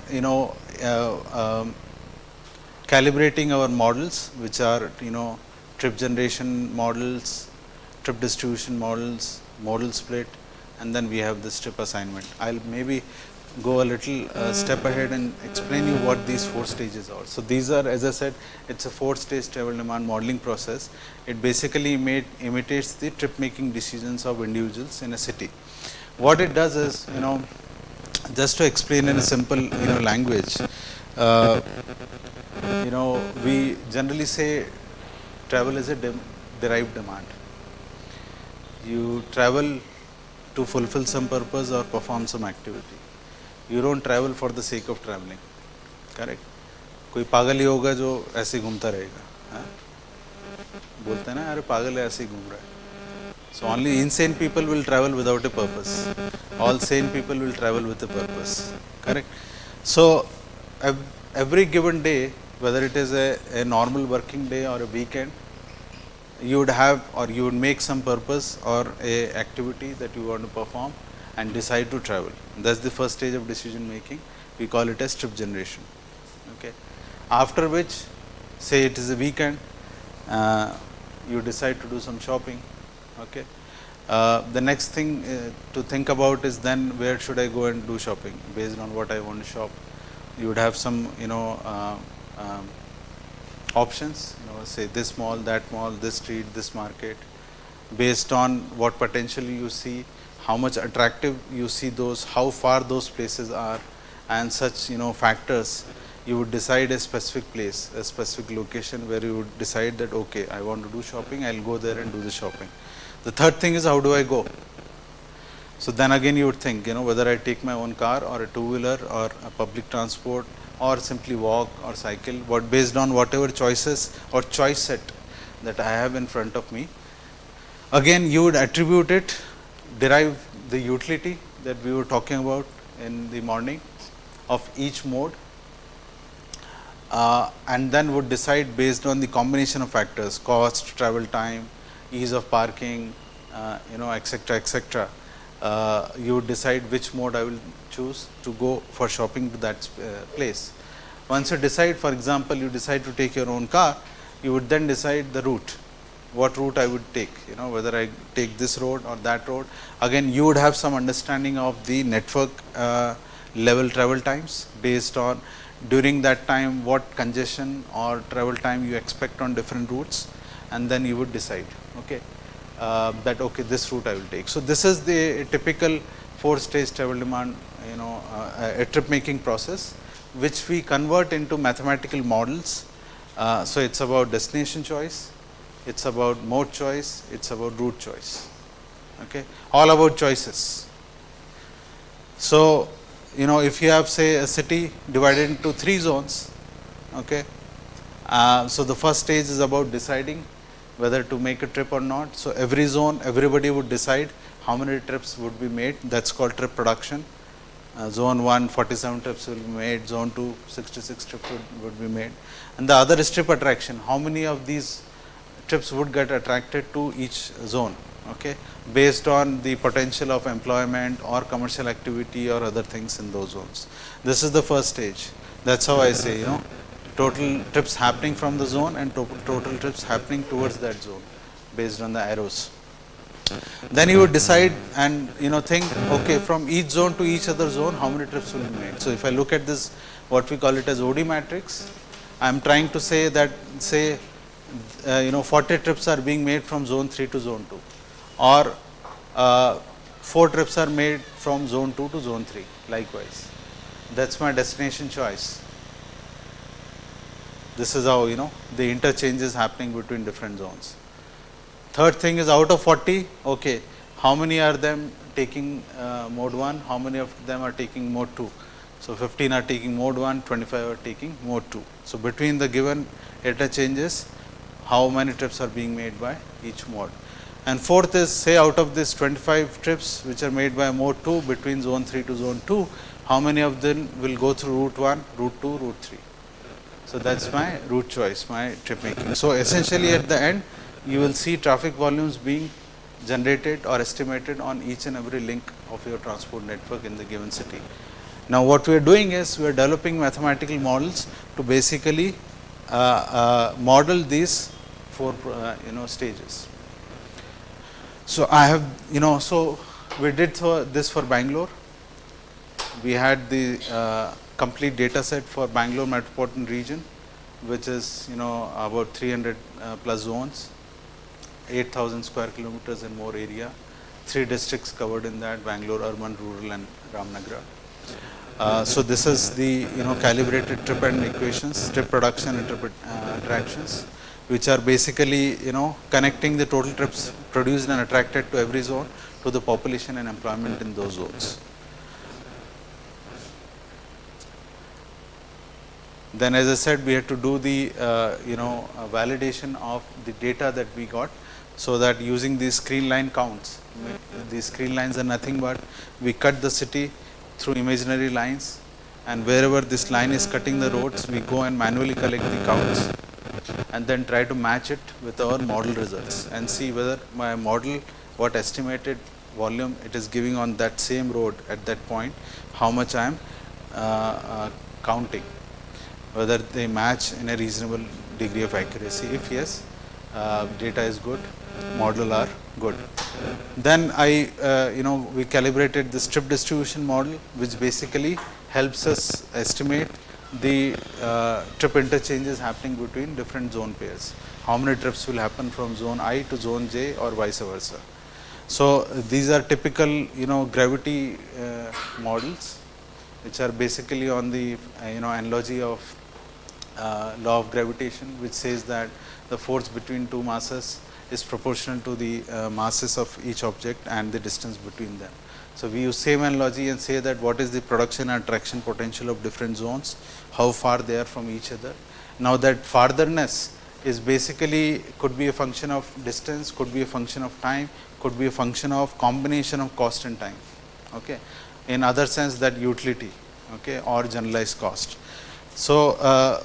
S2: calibrating our models, which are trip generation models, trip distribution models, modal split, and then we have this trip assignment. I'll maybe go a little step ahead and explain you what these 4 stages are. So these are, as I said, it's a 4-stage travel demand modeling process. It basically imitates the trip making decisions of individuals in a city. What it does is, just to explain in a simple language, we generally say travel is a derived demand. You travel to fulfill some purpose or perform some activity. You don't travel for the sake of traveling, correct? कोई पागल ही होगा जो ऐसे घूमता रहेगा, बोलते हैं ना, अरे पागल है ऐसे ही घूम रहा है. So only insane people will travel without a purpose. All sane people will travel with a purpose, correct? So every given day, whether it is a normal working day or a weekend, you would have, or you would make some purpose or a activity that you want to perform and decide to travel. That's the first stage of decision making. We call it as trip generation. Okay. After which, say it is a weekend, you decide to do some shopping. Okay. The next thing to think about is, then where should I go and do shopping based on what I want to shop. You would have some options, say this mall, that mall, this street, this market, based on what potential you see, how much attractive you see those, how far those places are, and such factors. You would decide a specific place, a specific location where you would decide that, okay, I want to do shopping, I'll go there and do the shopping. The third thing is, how do I go? So then again you would think, whether I take my own car or a two-wheeler or a public transport, or simply walk or cycle, based on whatever choices or choice set that I have in front of me. Again, you would attribute it, derive the utility that we were talking about in the morning of each mode, and then would decide based on the combination of factors: cost, travel time, ease of parking, etc., etc. You would decide which mode I will choose to go for shopping to that place. Once you decide, for example, you decide to take your own car, you would then decide the route, what route I would take, whether I take this road or that road. Again, you would have some understanding of the network level travel times, based on during that time what congestion or travel time you expect on different routes, and then you would decide, okay, that okay, this route I will take. So this is the typical 4-stage travel demand, a trip making process, which we convert into mathematical models. So it's about destination choice, it's about mode choice, it's about route choice, okay, all about choices. So you know, if you have say a city divided into 3 zones, okay, so the first stage is about deciding whether to make a trip or not. So every zone, everybody would decide how many trips would be made. That's called trip production. Zone 1, 47 trips will be made. Zone 2, 66 trips would be made. And the other is trip attraction. How many of these trips would get attracted to each zone, okay, based on the potential of employment or commercial activity or other things in those zones. This is the first stage. That's how I say, you know, total trips happening from the zone and total trips happening towards that zone based on the arrows. Then you would decide and, you know, think, okay, from each zone to each other zone, how many trips will be made. So if I look at this, what we call it as OD matrix, I am trying to say that, say, you know, 40 trips are being made from zone 3 to zone 2, or 4 trips are made from zone 2 to zone 3, likewise. That's my destination choice. This is how, you know, the interchange is happening between different zones. Third thing is, out of 40, okay, how many are them taking mode 1, how many of them are taking mode 2. So 15 are taking mode 1, 25 are taking mode 2. So between the given interchanges, how many trips are being made by each mode. And fourth is, say, out of this 25 trips which are made by mode 2 between zone 3 to zone 2, how many of them will go through route 1, route 2, route 3. So that's my route choice, my trip making. So essentially at the end, you will see traffic volumes being generated or estimated on each and every link of your transport network in the given city. Now what we are doing is, we are developing mathematical models to basically model these 4 you know, stages. So I have, you know, so we did this for Bangalore. We had the complete data set for Bangalore metropolitan region, which is, you know, about 300 plus zones, 8,000 square kilometers and more area, 3 districts covered in that: Bangalore, urban, rural, and Ramnagar. So this is the, you know, calibrated trip and equations, trip production and trip attractions, which are basically, you know, connecting the total trips produced and attracted to every zone to the population and employment in those zones. Then, as I said, we had to do the you know, validation of the data that we got, so that using these screen line counts, these screen lines are nothing but, we cut the city through imaginary lines, and wherever this line is cutting the roads, we go and manually collect the counts and then try to match it with our model results and see whether my model, what estimated volume it is giving on that same road at that point, how much I am counting, whether they match in a reasonable degree of accuracy. If yes, data is good, model are good. Then you know, we calibrated the trip distribution model, which basically helps us estimate the trip interchanges happening between different zone pairs. How many trips will happen from zone I to zone J or vice versa. So these are typical, you know, gravity models, which are basically on the you know, analogy of law of gravitation, which says that the force between two masses is proportional to the masses of each object and the distance between them. So we use same analogy and say that what is the production and attraction potential of different zones, how far they are from each other. Now that fartherness is basically, could be a function of distance, could be a function of time, could be a function of combination of cost and time, okay, in other sense that utility, okay, or generalized cost. So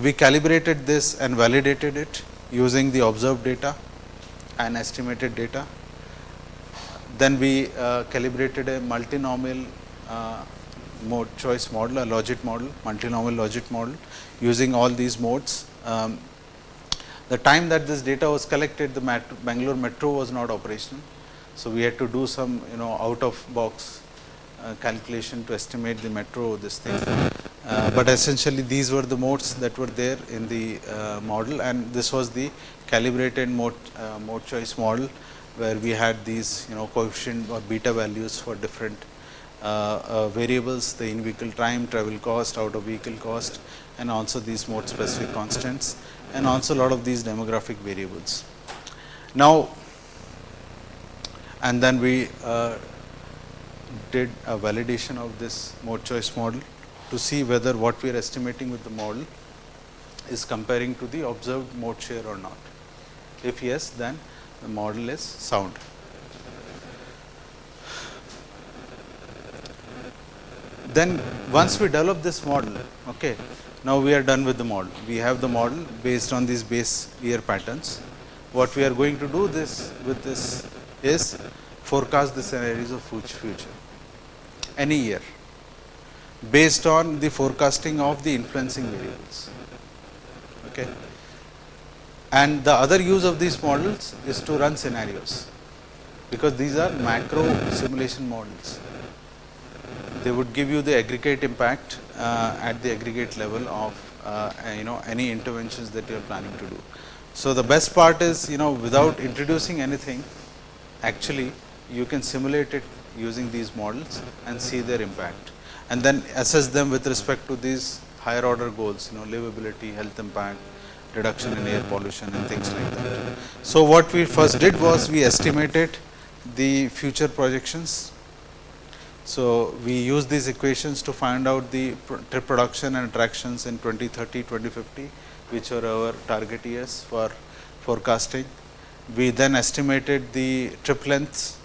S2: we calibrated this and validated it using the observed data and estimated data. Then we calibrated a multinomial mode choice model, a logit model, multinomial logit model, using all these modes. The time that this data was collected, the Bangalore Metro was not operational. So we had to do some, you know, out of box calculation to estimate the metro, this thing. But essentially these were the modes that were there in the model, and this was the calibrated mode choice model, where we had these, you know, coefficient or beta values for different variables, the in-vehicle time, travel cost, out-of-vehicle cost, and also these mode specific constants, and also a lot of these demographic variables. Now, and then we did a validation of this mode choice model to see whether what we are estimating with the model is comparing to the observed mode share or not. If yes, then the model is sound. Then once we develop this model, okay, now we are done with the model. We have the model based on these base year patterns. What we are going to do with this is forecast the scenarios of future, any year, based on the forecasting of the influencing variables. Okay. And the other use of these models is to run scenarios, because these are macro simulation models. They would give you the aggregate impact at the aggregate level of any interventions that you are planning to do. So the best part is, without introducing anything, actually you can simulate it using these models and see their impact, and then assess them with respect to these higher order goals, livability, health impact, reduction in air pollution and things like that. So what we first did was we estimated the future projections. So we used these equations to find out the trip production and attractions in 2030, 2050, which are our target years for forecasting. We then estimated the trip lengths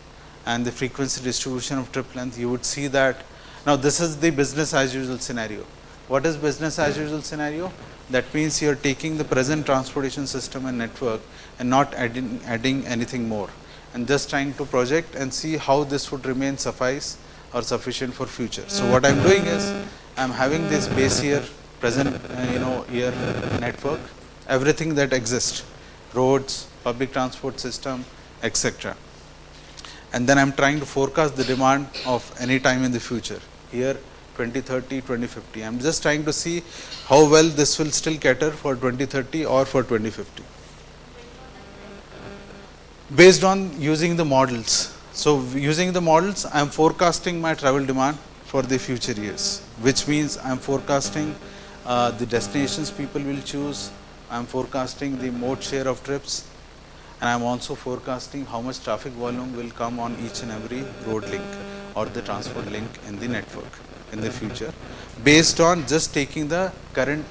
S2: and the frequency distribution of trip length. You would see that now this is the business as usual scenario. What is business as usual scenario? That means you are taking the present transportation system and network and not adding anything more, and just trying to project and see how this would remain suffice or sufficient for future. So what I am doing is I am having this base year, present year network, everything that exists, roads, public transport system, etc. And then I am trying to forecast the demand of any time in the future, here 2030, 2050. I am just trying to see how well this will still cater for 2030 or for 2050, based on using the models. So using the models, I am forecasting my travel demand for the future years, which means I am forecasting the destinations people will choose, I am forecasting the mode share of trips, and I am also forecasting how much traffic volume will come on each and every road link or the transport link in the network in the future, based on just taking the current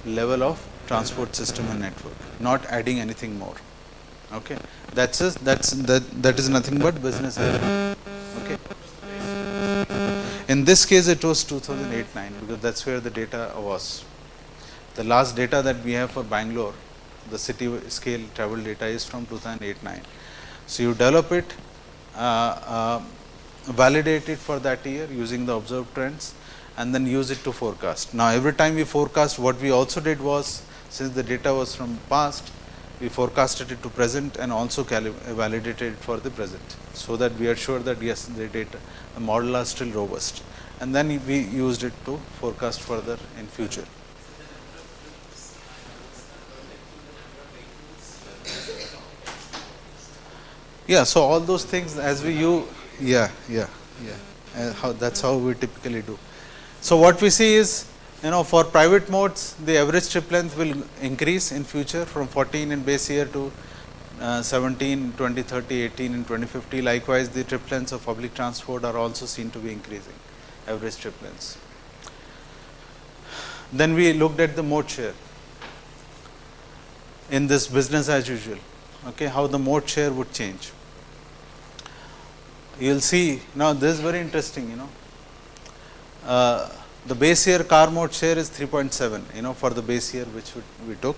S2: level of transport system and network, not adding anything more. Okay, that is nothing but business as usual. Okay. In this case, it was 2008-9, because that's where the data was. The last data that we have for Bangalore, the city scale travel data, is from 2008-9. So you develop it, validate it for that year using the observed trends, and then use it to forecast. Now every time we forecast, what we also did was, since the data was from past, we forecasted it to present and also validated it for the present, so that we are sure that yes, the model are still robust, and then we used it to forecast further in future. Yeah, so all those things as we use, that's how we typically do. So what we see is, for private modes, the average trip length will increase in future from 14 in base year to 17, 2030, 18 in 2050. Likewise, the trip lengths of public transport are also seen to be increasing, average trip lengths. Then we looked at the mode share in this business as usual, okay, how the mode share would change. You will see, now this is very interesting, the base year car mode share is 3.7, for the base year which we took.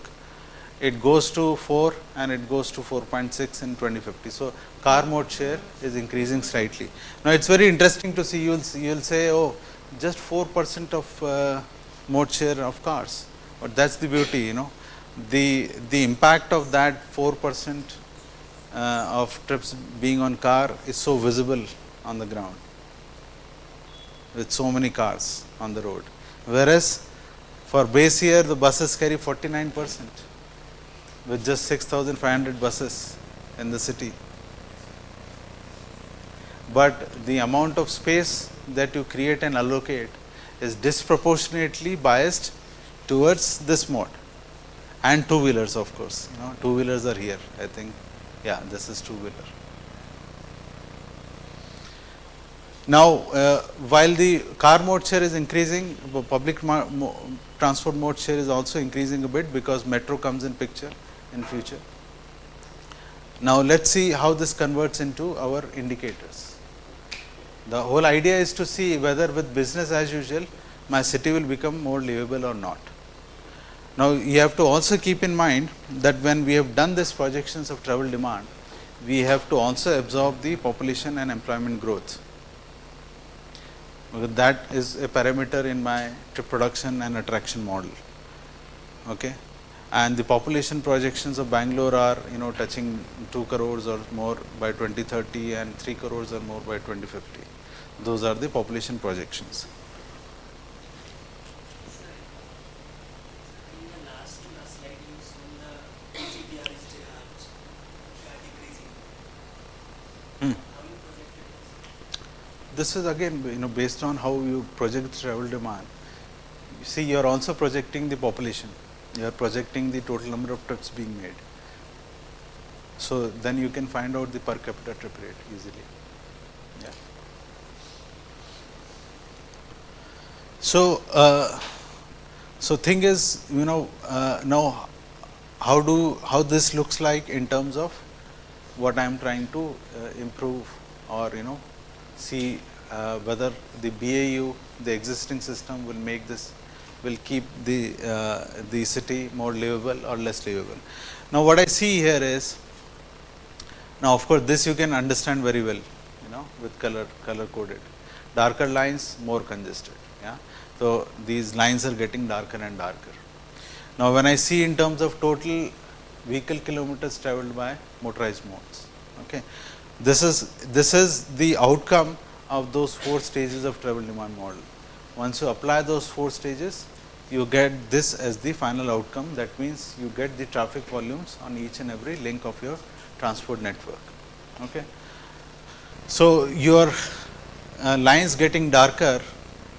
S2: It goes to 4 and it goes to 4.6 in 2050. So car mode share is increasing slightly. Now it's very interesting to see, you'll say, oh, just 4% of mode share of cars, but that's the beauty, the impact of that 4% of trips being on car is so visible on the ground, with so many cars on the road. Whereas for base year, the buses carry 49%, with just 6,500 buses in the city. But the amount of space that you create and allocate is disproportionately biased towards this mode. And two-wheelers, of course, two-wheelers are here, I think. Yeah, this is two-wheeler. Now, while the car mode share is increasing, public transport mode share is also increasing a bit because metro comes in picture in future. Now, let us see how this converts into our indicators. The whole idea is to see whether with business as usual, my city will become more livable or not. Now, you have to also keep in mind that when we have done this projections of travel demand, we have to also absorb the population and employment growth. Because that is a parameter in my trip production and attraction model. Okay. And the population projections of Bangalore are touching 2 crores or more by 2030 and 3 crores or more by 2050. Those are the population projections. This is again based on how you project travel demand. You see, you are also projecting the population, you are projecting the total number of trips being made. So then you can find out the per capita trip rate easily. Yeah. So so thing is, now how this looks like in terms of what I am trying to improve, or see whether the BAU, the existing system will make this, will keep the city more livable or less livable. Now, what I see here is, now of course, this you can understand very well, with color coded. Darker lines, more congested. Yeah. So these lines are getting darker and darker. Now, when I see in terms of total vehicle kilometers traveled by motorized modes, okay, this is the outcome of those 4 stages of travel demand model. Once you apply those 4 stages, you get this as the final outcome. That means you get the traffic volumes on each and every link of your transport network. Okay. So your lines getting darker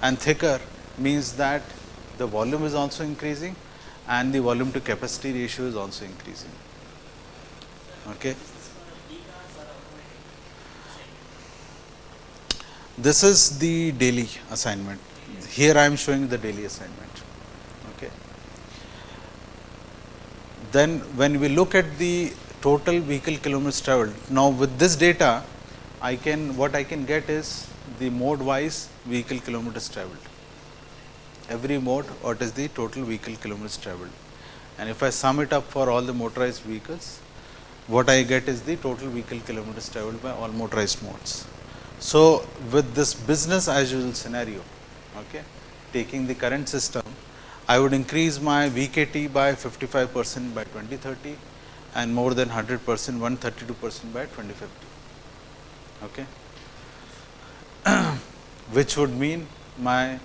S2: and thicker means that the volume is also increasing and the volume to capacity ratio is also increasing. Okay. This is the daily assignment. Here I am showing the daily assignment. Okay. Then when we look at the total vehicle kilometers traveled, now with this data, what I can get is the mode wise vehicle kilometers traveled. Every mode, what is the total vehicle kilometers traveled, and if I sum it up for all the motorized vehicles, what I get is the total vehicle kilometers traveled by all motorized modes. So with this business as usual scenario, okay, taking the current system, I would increase my VKT by 55% by 2030 and more than 100%, 132% by 2050. Okay. Which would mean my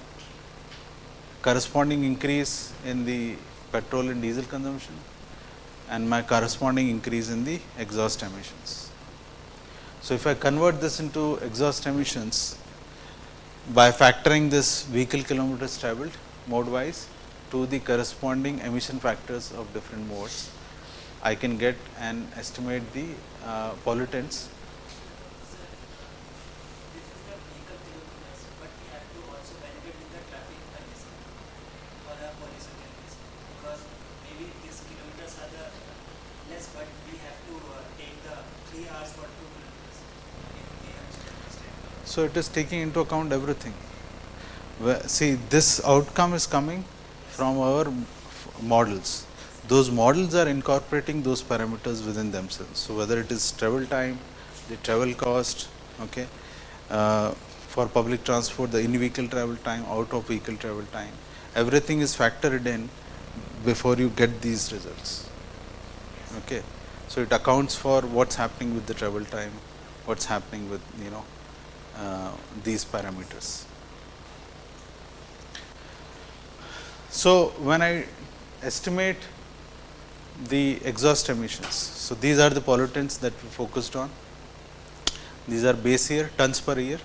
S2: corresponding increase in the petrol and diesel consumption and my corresponding increase in the exhaust emissions. So if I convert this into exhaust emissions by factoring this vehicle kilometers traveled mode wise to the corresponding emission factors of different modes, I can get and estimate the pollutants. So it is taking into account everything. See, this outcome is coming from our models. Those models are incorporating those parameters within themselves. So whether it is travel time, the travel cost, okay, for public transport, the in-vehicle travel time, out-of-vehicle travel time, everything is factored in before you get these results. Okay. So it accounts for what's happening with the travel time, what's happening with these parameters. So when I estimate the exhaust emissions, so these are the pollutants that we focused on. These are base year, tons per year.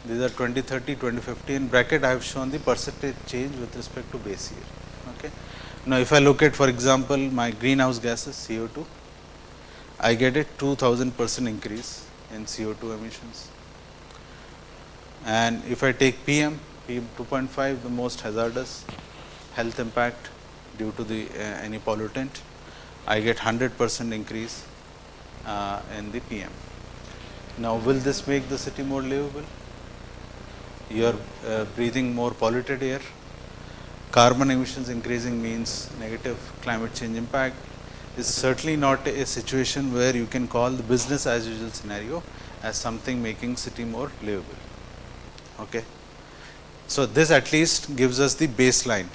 S2: These are 2030, 2050. In bracket I have shown the percentage change with respect to base year. Okay. Now if I look at, for example, my greenhouse gases, CO2, I get a 2000% increase in CO2 emissions. And if I take PM 2.5, the most hazardous health impact due to the any pollutant, I get 100% increase in the PM. Now, will this make the city more livable? You are breathing more polluted air. Carbon emissions increasing means negative climate change impact. Is certainly not a situation where you can call the business as usual scenario as something making city more livable. Okay. So, this at least gives us the baseline.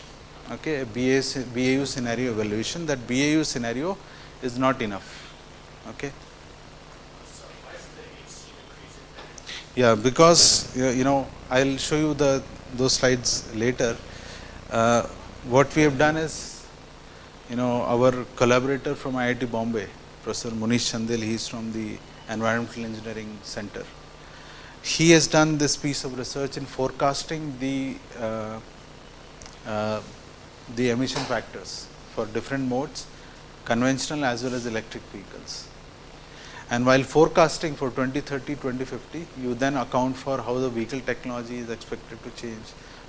S2: Okay, a BAU scenario evaluation. That BAU scenario is not enough. Okay. Yeah, because you know, I'll show you those slides later. What we have done is, you know, our collaborator from IIT Bombay, Professor Munish Chandel, he is from the Environmental Engineering Center. He has done this piece of research in forecasting the emission factors for different modes, conventional as well as electric vehicles. And while forecasting for 2030, 2050, you then account for how the vehicle technology is expected to change,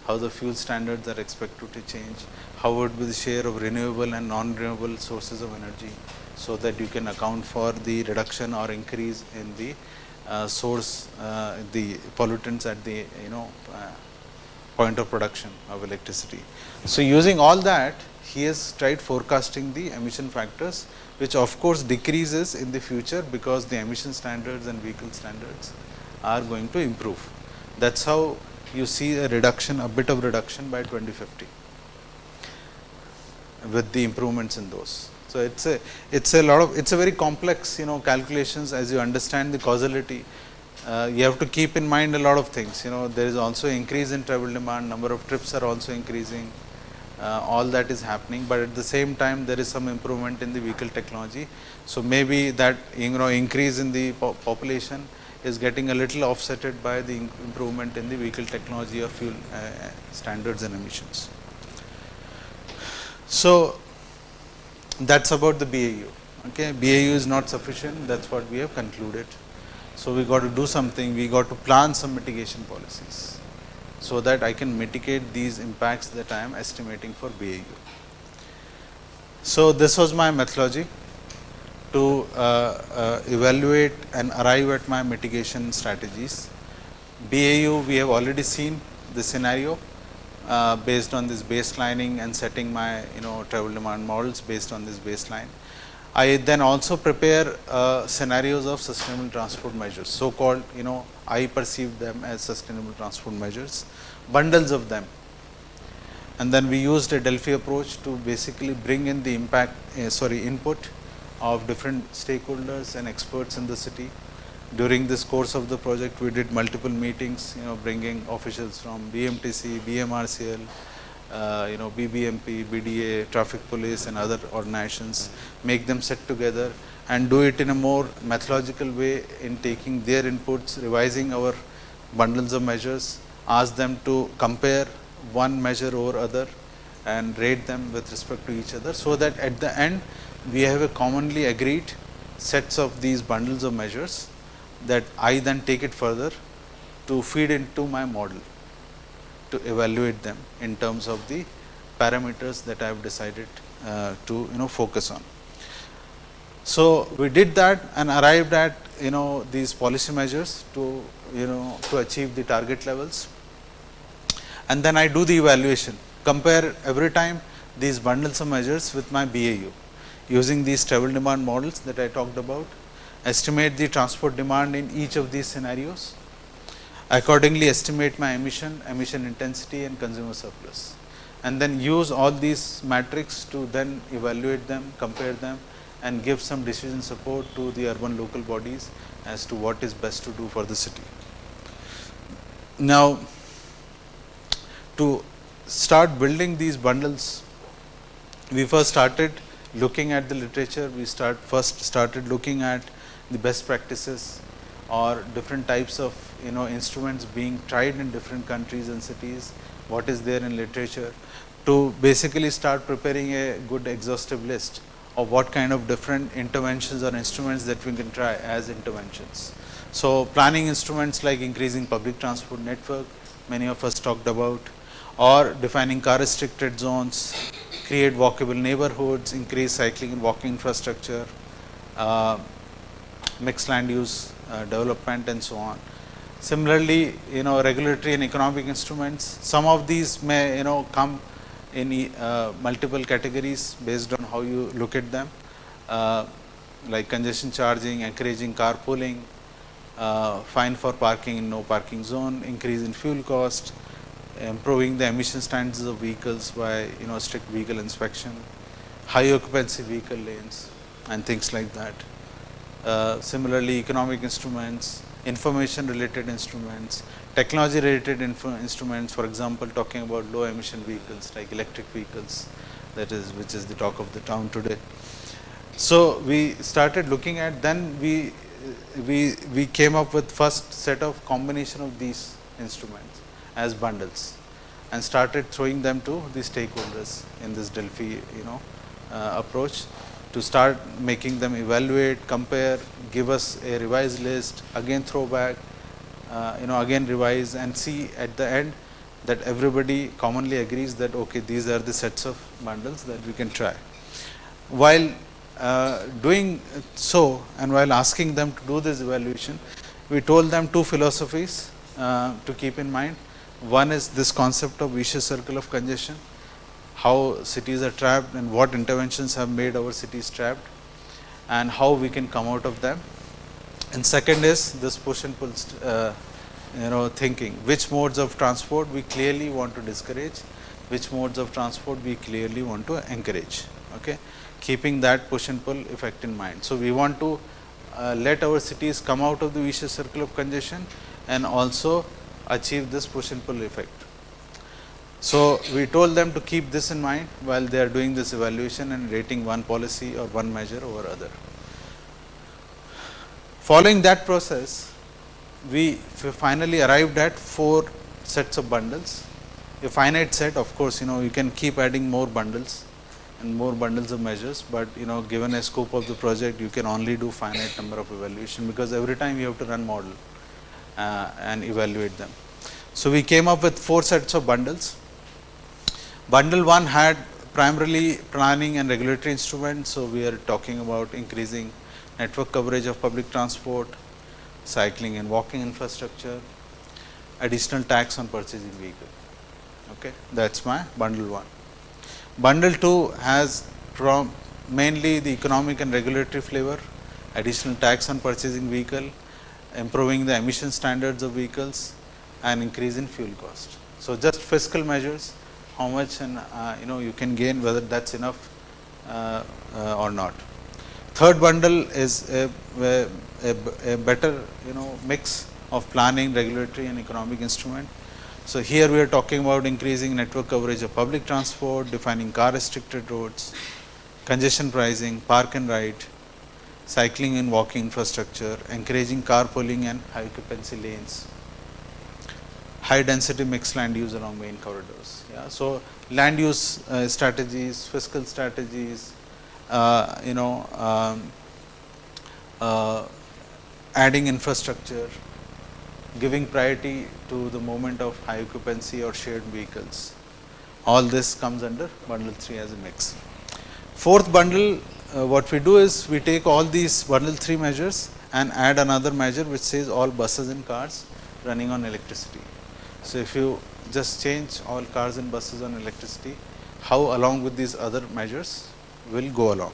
S2: how the fuel standards are expected to change, how would be the share of renewable and non-renewable sources of energy, so that you can account for the reduction or increase in the source, the pollutants at the point of production of electricity. So, using all that, he has tried forecasting the emission factors, which of course decreases in the future because the emission standards and vehicle standards are going to improve. That is how you see a reduction, a bit of reduction by 2050 with the improvements in those. So, it's a very complex, you know, calculations. As you understand the causality, you have to keep in mind a lot of things. You know, there is also increase in travel demand, number of trips are also increasing, all that is happening, but at the same time there is some improvement in the vehicle technology. So, maybe that, you know, increase in the population is getting a little offsetted by the improvement in the vehicle technology or fuel standards and emissions. So, that is about the BAU. Okay. BAU is not sufficient, that is what we have concluded. So, we got to do something, we got to plan some mitigation policies, so that I can mitigate these impacts that I am estimating for BAU. So, this was my methodology to evaluate and arrive at my mitigation strategies. BAU, we have already seen the scenario based on this baselining and setting my, you know, travel demand models based on this baseline. I then also prepare scenarios of sustainable transport measures, so called, you know, I perceive them as sustainable transport measures, bundles of them. And then we used a Delphi approach to basically bring in the input of different stakeholders and experts in the city. During this course of the project, we did multiple meetings, you know, bringing officials from BMTC, BMRCL, BBMP, BDA, traffic police and other organizations, make them sit together and do it in a more methodological way in taking their inputs, revising our bundles of measures, ask them to compare one measure over other and rate them with respect to each other, so that at the end we have a commonly agreed sets of these bundles of measures that I then take it further to feed into my model to evaluate them in terms of the parameters that I have decided to, you know, focus on. So, we did that and arrived at, you know, these policy measures to, you know, to achieve the target levels, and then I do the evaluation, compare every time these bundles of measures with my BAU using these travel demand models that I talked about, estimate the transport demand in each of these scenarios, accordingly estimate my emission intensity and consumer surplus, and then use all these metrics to then evaluate them, compare them and give some decision support to the urban local bodies as to what is best to do for the city. Now, to start building these bundles, we first started looking at the literature. We first started looking at the best practices or different types of, you know, instruments being tried in different countries and cities, what is there in literature, to basically start preparing a good exhaustive list of what kind of different interventions or instruments that we can try as interventions. So, planning instruments like increasing public transport network, many of us talked about, or defining car restricted zones, create walkable neighborhoods, increase cycling and walking infrastructure, uh, mixed land use development, and so on. Similarly, regulatory and economic instruments, some of these may come in multiple categories based on how you look at them, uh, like congestion charging, encouraging carpooling, fine for parking in no parking zone, increase in fuel cost, improving the emission standards of vehicles by strict vehicle inspection, high occupancy vehicle lanes, and things like that. Similarly, economic instruments, information related instruments, technology related instruments, for example, talking about low emission vehicles like electric vehicles, that is, which is the talk of the town today. So, we started looking at, then we came up with first set of combination of these instruments as bundles and started throwing them to the stakeholders in this Delphi approach, to start making them evaluate, compare, give us a revised list, again throw back, again revise, and see at the end that everybody commonly agrees that okay, these are the sets of bundles that we can try. While doing so, and while asking them to do this evaluation, we told them two philosophies to keep in mind. One is this concept of vicious circle of congestion, how cities are trapped and what interventions have made our cities trapped and how we can come out of them. And second is this push and pull thinking, which modes of transport we clearly want to discourage, which modes of transport we clearly want to encourage, okay, keeping that push and pull effect in mind. So, we want to let our cities come out of the vicious circle of congestion and also achieve this push and pull effect. So, we told them to keep this in mind while they are doing this evaluation and rating one policy or one measure over other. Following that process, we finally arrived at 4 sets of bundles. A finite set, of course, you can keep adding more bundles and more bundles of measures, but given a scope of the project, you can only do finite number of evaluation, because every time you have to run model and evaluate them. So, we came up with 4 sets of bundles. Bundle 1 had primarily planning and regulatory instruments. So, we are talking about increasing network coverage of public transport, cycling and walking infrastructure, additional tax on purchasing vehicle. Okay, that is my bundle 1. Bundle 2 has from mainly the economic and regulatory flavor, additional tax on purchasing vehicle, improving the emission standards of vehicles, and increase in fuel cost. So, just fiscal measures, how much and you can gain, whether that is enough or not. Third bundle is a better mix of planning, regulatory and economic instrument. So, here we are talking about increasing network coverage of public transport, defining car restricted roads, congestion pricing, park and ride, cycling and walking infrastructure, encouraging carpooling and high occupancy lanes, high density mixed land use along main corridors. Yeah. So, land use strategies, fiscal strategies, adding infrastructure, giving priority to the moment of high occupancy or shared vehicles. All this comes under bundle 3 as a mix. Fourth bundle, what we do is we take all these bundle 3 measures and add another measure which says all buses and cars running on electricity. So, if you just change all cars and buses on electricity, how along with these other measures will go along.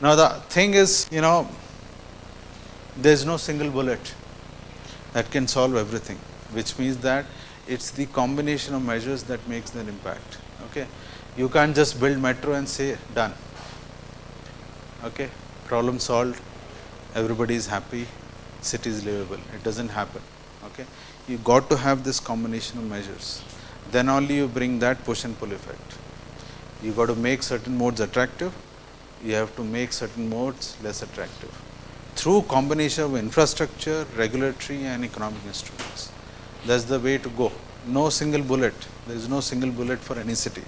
S2: Now, the thing is, there is no single bullet that can solve everything, which means that it is the combination of measures that makes their impact. Okay. You can't just build metro and say done, okay, problem solved, everybody is happy, city is livable. It does not happen. Okay. You got to have this combination of measures, then only you bring that push and pull effect. You got to make certain modes attractive, you have to make certain modes less attractive through combination of infrastructure, regulatory and economic instruments. That is the way to go. No single bullet, there is no single bullet for any city.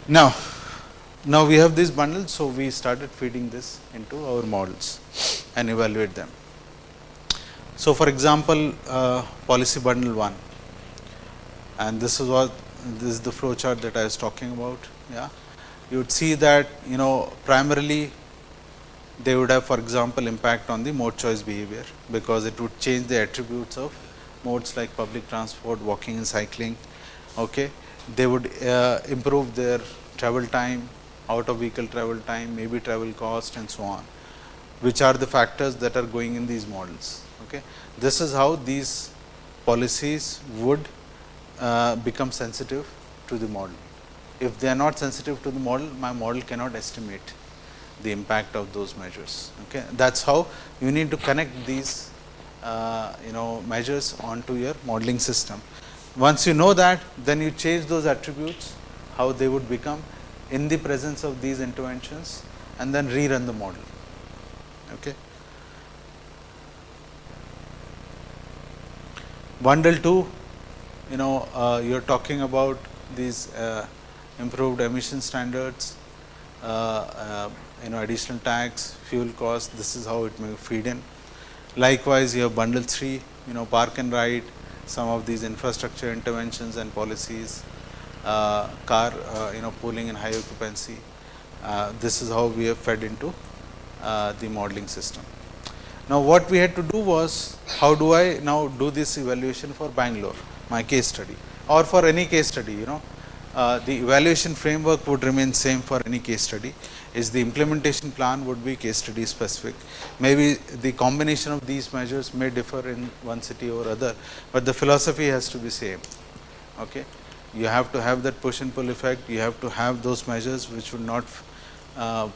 S2: Now we have these bundles, so we started feeding this into our models and evaluate them. So, for example, policy bundle 1, and this is the flow chart that I was talking about. Yeah, you would see that primarily they would have, for example, impact on the mode choice behavior, because it would change the attributes of modes like public transport, walking and cycling. Okay, they would improve their travel time, out of vehicle travel time, maybe travel cost, and so on, which are the factors that are going in these models. Okay, this is how these policies would become sensitive to the model. If they are not sensitive to the model, my model cannot estimate the impact of those measures. Okay, that's how you need to connect these measures onto your modeling system. Once you know that, then you change those attributes, how they would become in the presence of these interventions, and then rerun the model. Okay. Bundle 2, you're talking about these improved emission standards, additional tax, fuel cost. This is how it may feed in. Likewise, you have bundle 3, park and ride, some of these infrastructure interventions and policies, car, pooling and high occupancy. This is how we have fed into the modeling system. Now, what we had to do was, how do I now do this evaluation for Bangalore, my case study, or for any case study? The evaluation framework would remain same for any case study. Is the implementation plan would be case study specific. Maybe the combination of these measures may differ in one city or other, but the philosophy has to be same. Okay, you have to have that push and pull effect. You have to have those measures which would not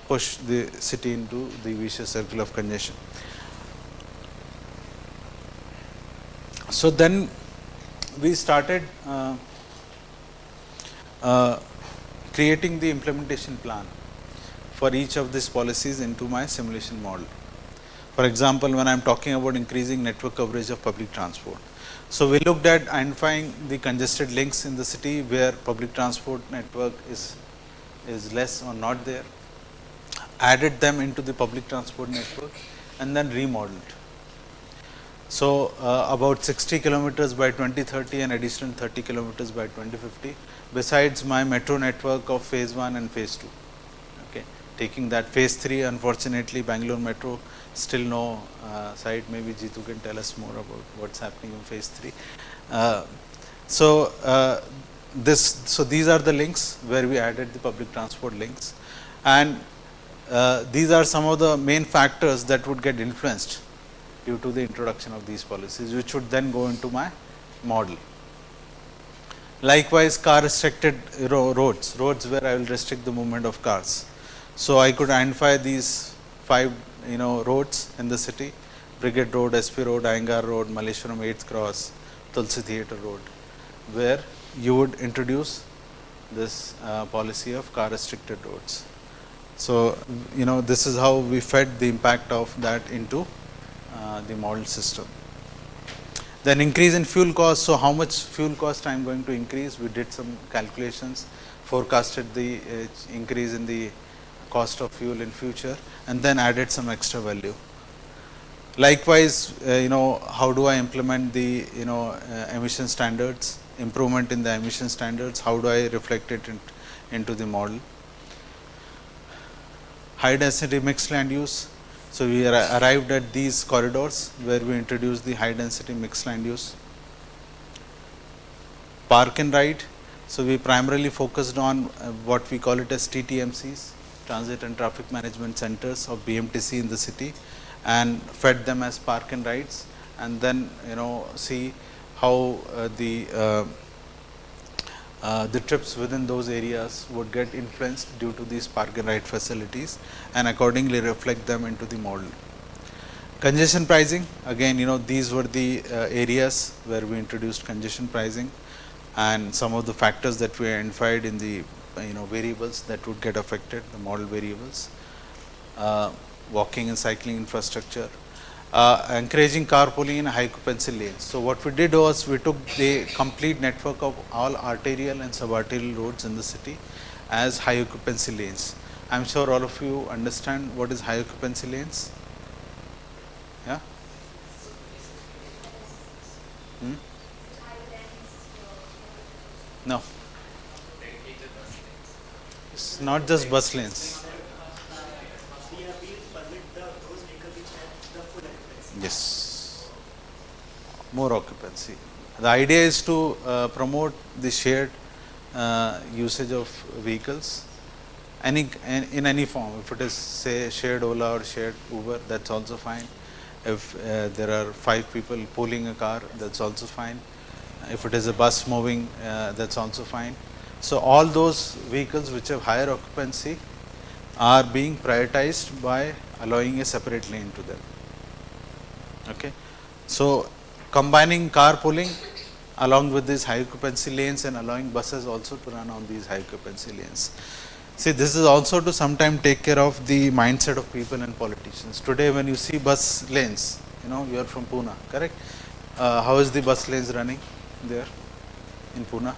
S2: push the city into the vicious circle of congestion. So then we started creating the implementation plan for each of these policies into my simulation model. For example, when I am talking about increasing network coverage of public transport. So we looked at identifying the congested links in the city where public transport network is less or not there, added them into the public transport network, and then remodeled. So about 60 kilometers by 2030 and additional 30 kilometers by 2050, besides my metro network of phase 1 and phase 2. Okay, taking that phase 3, unfortunately, Bangalore Metro still no site. Maybe Jitu can tell us more about what's happening in phase 3. So these are the links where we added the public transport links, and these are some of the main factors that would get influenced due to the introduction of these policies, which would then go into my model. Likewise, car restricted roads where I will restrict the movement of cars. So I could identify these 5 roads in the city: Brigade Road, SP Road, Iyengar Road, Malleshwaram 8th Cross, Tulsi Theatre Road, where you would introduce this policy of car restricted roads. So this is how we fed the impact of that into the model system. Then increase in fuel cost. So how much fuel cost I am going to increase? We did some calculations, forecasted the increase in the cost of fuel in future, and then added some extra value. Likewise, how do I implement the emission standards, improvement in the emission standards? How do I reflect it into the model? High density mixed land use. So we arrived at these corridors where we introduced the high density mixed land use. Park and ride. So we primarily focused on what we call it as TTMCs, Transit and Traffic Management Centers of BMTC in the city, and fed them as park and rides, and then see how the trips within those areas would get influenced due to these park and ride facilities, and accordingly reflect them into the model. Congestion pricing, again these were the areas where we introduced congestion pricing, and some of the factors that we identified in the variables that would get affected, the model variables. Walking and cycling infrastructure, encouraging carpooling in high occupancy lanes. So what we did was, we took the complete network of all arterial and subarterial roads in the city as high occupancy lanes. I am sure all of you understand what is high occupancy lanes. Yeah. Hmm? No, it's not just bus lanes. Yes, more occupancy. The idea is to promote the shared usage of vehicles, in any form. If it is say shared Ola or shared Uber, that's also fine. If there are 5 people pooling a car, that's also fine. If it is a bus moving, that's also fine. So all those vehicles which have higher occupancy are being prioritized by allowing a separate lane to them. Okay. So combining carpooling along with these high occupancy lanes and allowing buses also to run on these high occupancy lanes. See, this is also to sometime take care of the mindset of people and politicians. Today when you see bus lanes, you are from Pune, correct? How is the bus lanes running there in Pune?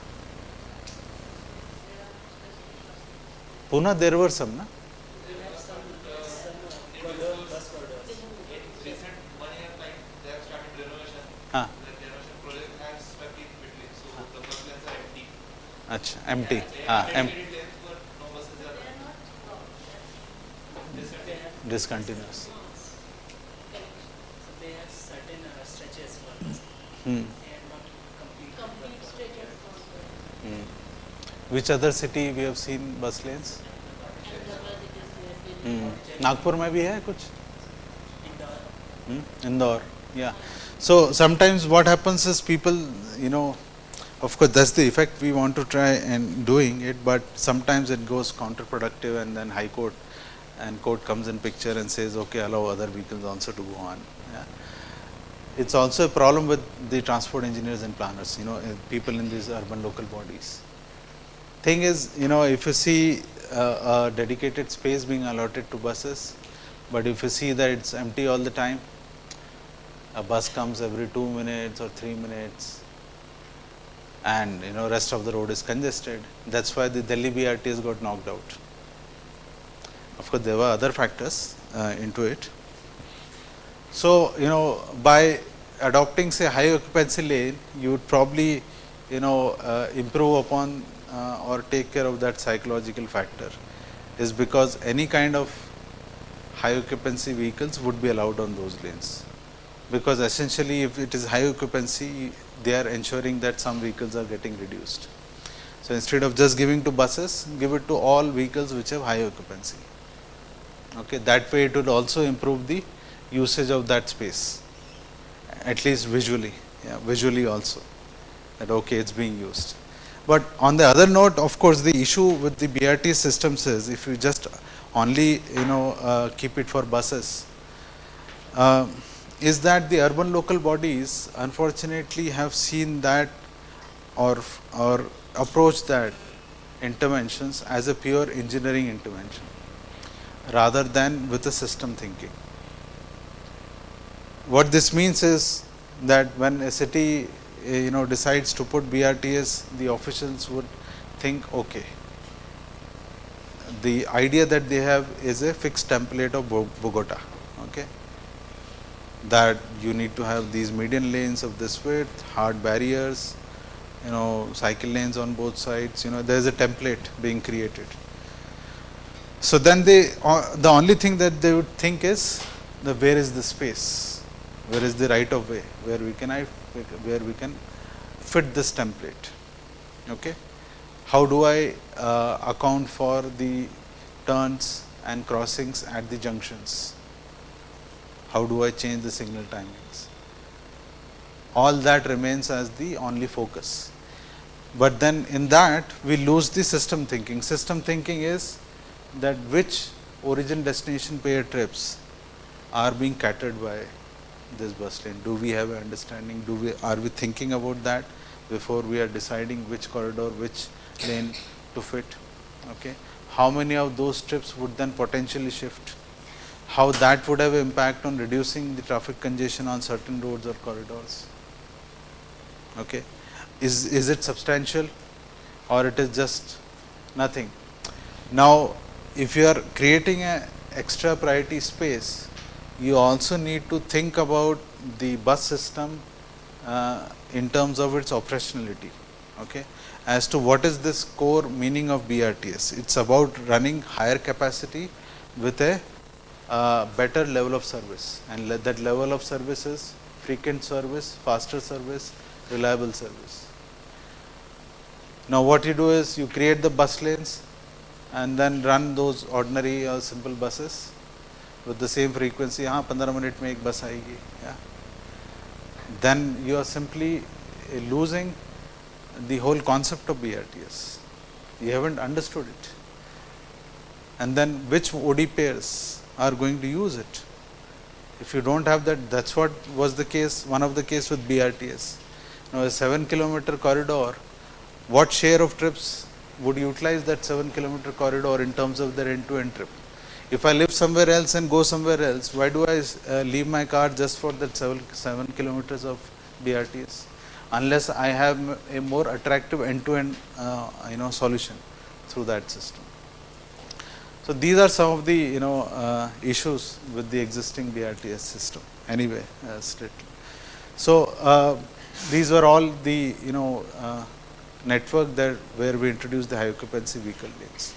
S2: Pune there were some, na? हाँ, अच्छा empty, हाँ, discontinuous.
S1: So they have certain stretches for this.
S2: Hmm.
S1: They have not complete.
S2: Which other city we have seen bus lanes? Nagpur में भी है कुछ? Indore, yeah. So sometimes what happens is people, of course that's the effect we want to try and doing it, but sometimes it goes counterproductive, and then High Court and court comes in picture and says, okay, allow other vehicles also to go on. Yeah. It's also a problem with the transport engineers and planners, people in these urban local bodies. Thing is, if you see a dedicated space being allotted to buses, but if you see that it's empty all the time, a bus comes every 2 minutes or 3 minutes, and rest of the road is congested. That's why the Delhi BRTs got knocked out. Of course, there were other factors into it. So, by adopting say high occupancy lane, you would probably improve upon or take care of that psychological factor, is because any kind of high occupancy vehicles would be allowed on those lanes, because essentially if it is high occupancy, they are ensuring that some vehicles are getting reduced. So instead of just giving to buses, give it to all vehicles which have high occupancy. Okay, that way it would also improve the usage of that space, at least visually, visually also, that okay, it's being used. But on the other note, of course, the issue with the BRT systems is, if you just only keep it for buses, is that the urban local bodies unfortunately have seen that or approach that interventions as a pure engineering intervention rather than with a system thinking. What this means is that when a city decides to put BRTS, the officials would think, okay, the idea that they have is a fixed template of Bogota, okay, that you need to have these median lanes of this width, hard barriers, cycle lanes on both sides, there is a template being created. So then the only thing that they would think is, where is the space, where is the right of way, where we can fit this template. Okay, how do I account for the turns and crossings at the junctions? How do I change the signal timings? All that remains as the only focus. But then in that we lose the system thinking. System thinking is that which origin destination pair trips are being catered by this bus lane. Do we have an understanding? Are we thinking about that before we are deciding which corridor, which lane to fit? Okay. How many of those trips would then potentially shift? How that would have impact on reducing the traffic congestion on certain roads or corridors? Okay. Is it substantial, or it is just nothing? Now, if you are creating an extra priority space, you also need to think about the bus system in terms of its operationality, okay, as to what is this core meaning of BRTS. It's about running higher capacity with a better level of service, and that level of service is frequent service, faster service, reliable service. Now what you do is you create the bus lanes and then run those ordinary or simple buses with the same frequency. हाँ 15 minute में एक बस आएगी. Yeah. Then you are simply losing the whole concept of BRTS. You haven't understood it. And then which OD pairs are going to use it? If you don't have that, that's what was the case, one of the case with BRTS. Now a 7 kilometer corridor, what share of trips would utilize that 7 kilometer corridor in terms of their end-to-end trip? If I live somewhere else and go somewhere else, why do I leave my car just for that 7 kilometers of BRTS? Unless I have a more attractive end-to-end solution through that system. So these are some of the issues with the existing BRTS system. Anyway, so these were all the network that where we introduced the high occupancy vehicle lanes.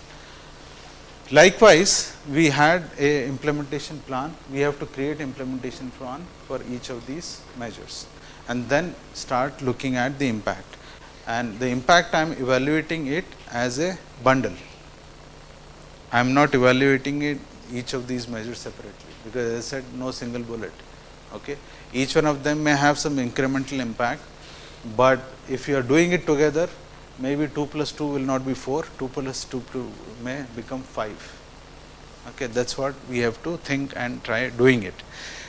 S2: Likewise, we had a implementation plan. We have to create implementation plan for each of these measures and then start looking at the impact. And the impact, I am evaluating it as a bundle. I am not evaluating it each of these measures separately, because as I said, no single bullet. Okay, each one of them may have some incremental impact, but if you are doing it together, maybe 2 plus 2 will not be 4, 2 plus 2 may become 5. Okay, that's what we have to think and try doing it.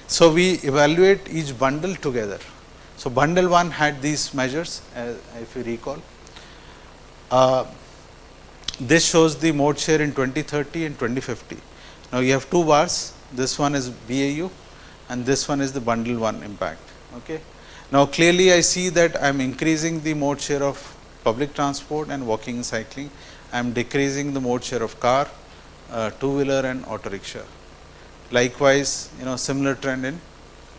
S2: So we evaluate each bundle together. So bundle 1 had these measures, if you recall. This shows the mode share in 2030 and 2050. Now you have 2 bars. This one is BAU and this one is the bundle 1 impact. Okay. Now clearly I see that I am increasing the mode share of public transport and walking and cycling. I am decreasing the mode share of car, two-wheeler and auto rickshaw. Likewise, similar trend in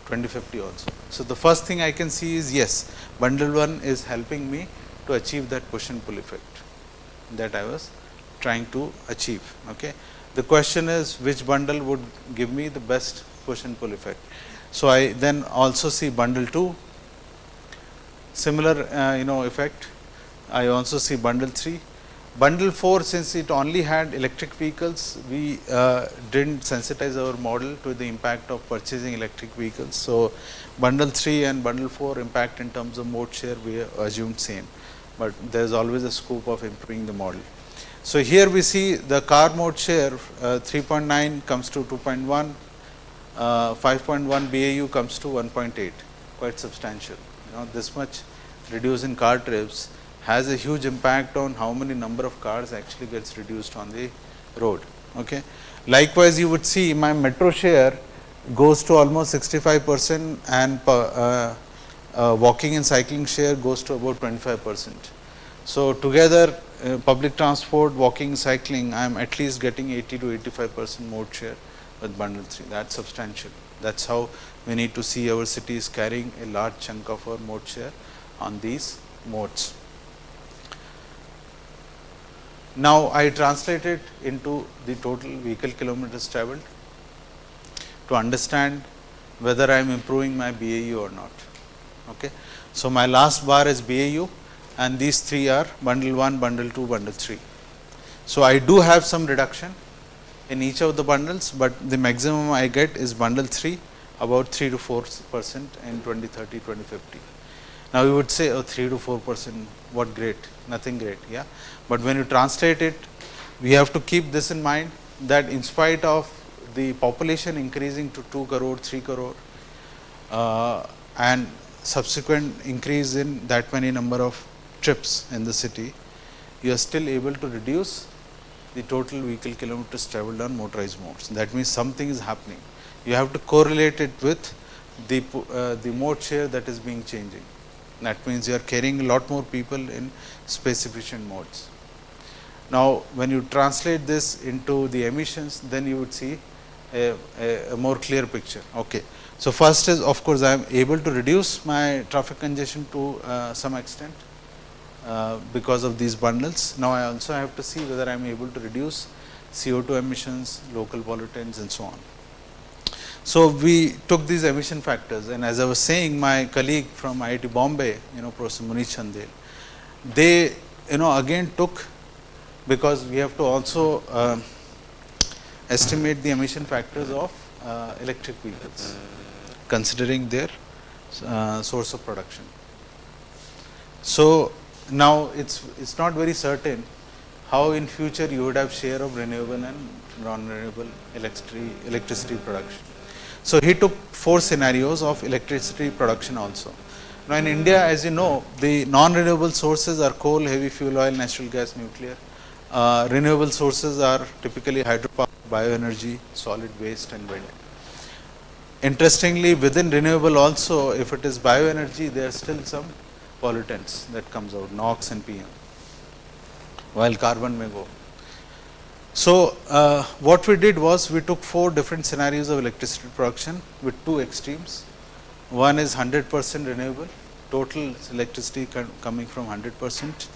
S2: 2050 also. So the first thing I can see is, yes, bundle 1 is helping me to achieve that push and pull effect that I was trying to achieve. Okay. The question is, which bundle would give me the best push and pull effect? So I then also see bundle 2, similar effect. I also see bundle 3. Bundle 4, since it only had electric vehicles, we didn't sensitize our model to the impact of purchasing electric vehicles. So bundle 3 and bundle 4 impact in terms of mode share we assumed same, but there is always a scope of improving the model. So here we see the car mode share 3.9 comes to 2.1, 5.1 BAU comes to 1.8, quite substantial. This much reduce in car trips has a huge impact on how many number of cars actually gets reduced on the road. Okay. Likewise, you would see my metro share goes to almost 65% and walking and cycling share goes to about 25%. So together public transport, walking, cycling, I am at least getting 80 to 85% mode share with bundle 3. That's substantial. That's how we need to see our cities carrying a large chunk of our mode share on these modes. Now I translate it into the total vehicle kilometers traveled to understand whether I am improving my BAU or not. Okay. So my last bar is BAU and these 3 are bundle 1, bundle 2, bundle 3. So I do have some reduction in each of the bundles, but the maximum I get is bundle 3, about 3 to 4% in 2030, 2050. Now you would say, oh, 3 to 4%, what great, nothing great, yeah. But when you translate it, we have to keep this in mind, that in spite of the population increasing to 2 crore, 3 crore and subsequent increase in that many number of trips in the city, you are still able to reduce the total vehicle kilometers traveled on motorized modes. That means something is happening. You have to correlate it with the mode share that is being changing. That means you are carrying a lot more people in space efficient modes. Now when you translate this into the emissions, then you would see a more clear picture. Okay. So, first is of course, I am able to reduce my traffic congestion to some extent because of these bundles. Now, I also have to see whether I am able to reduce CO2 emissions, local pollutants and so on. So, we took these emission factors, and as I was saying, my colleague from IIT Bombay, Professor Munish Chandel, they again took, because we have to also estimate the emission factors of electric vehicles, considering their source of production. So, now it's not very certain how in future you would have share of renewable and non-renewable electricity production. So, he took 4 scenarios of electricity production also. Now, in India, as you know, the non-renewable sources are coal, heavy fuel oil, natural gas, nuclear. Renewable sources are typically hydropower, bioenergy, solid waste and wind. Interestingly, within renewable also, if it is bioenergy, there are still some pollutants that comes out, NOx and PM, while carbon may go. So, what we did was we took 4 different scenarios of electricity production with 2 extremes. One is 100% renewable, total electricity coming from 100%,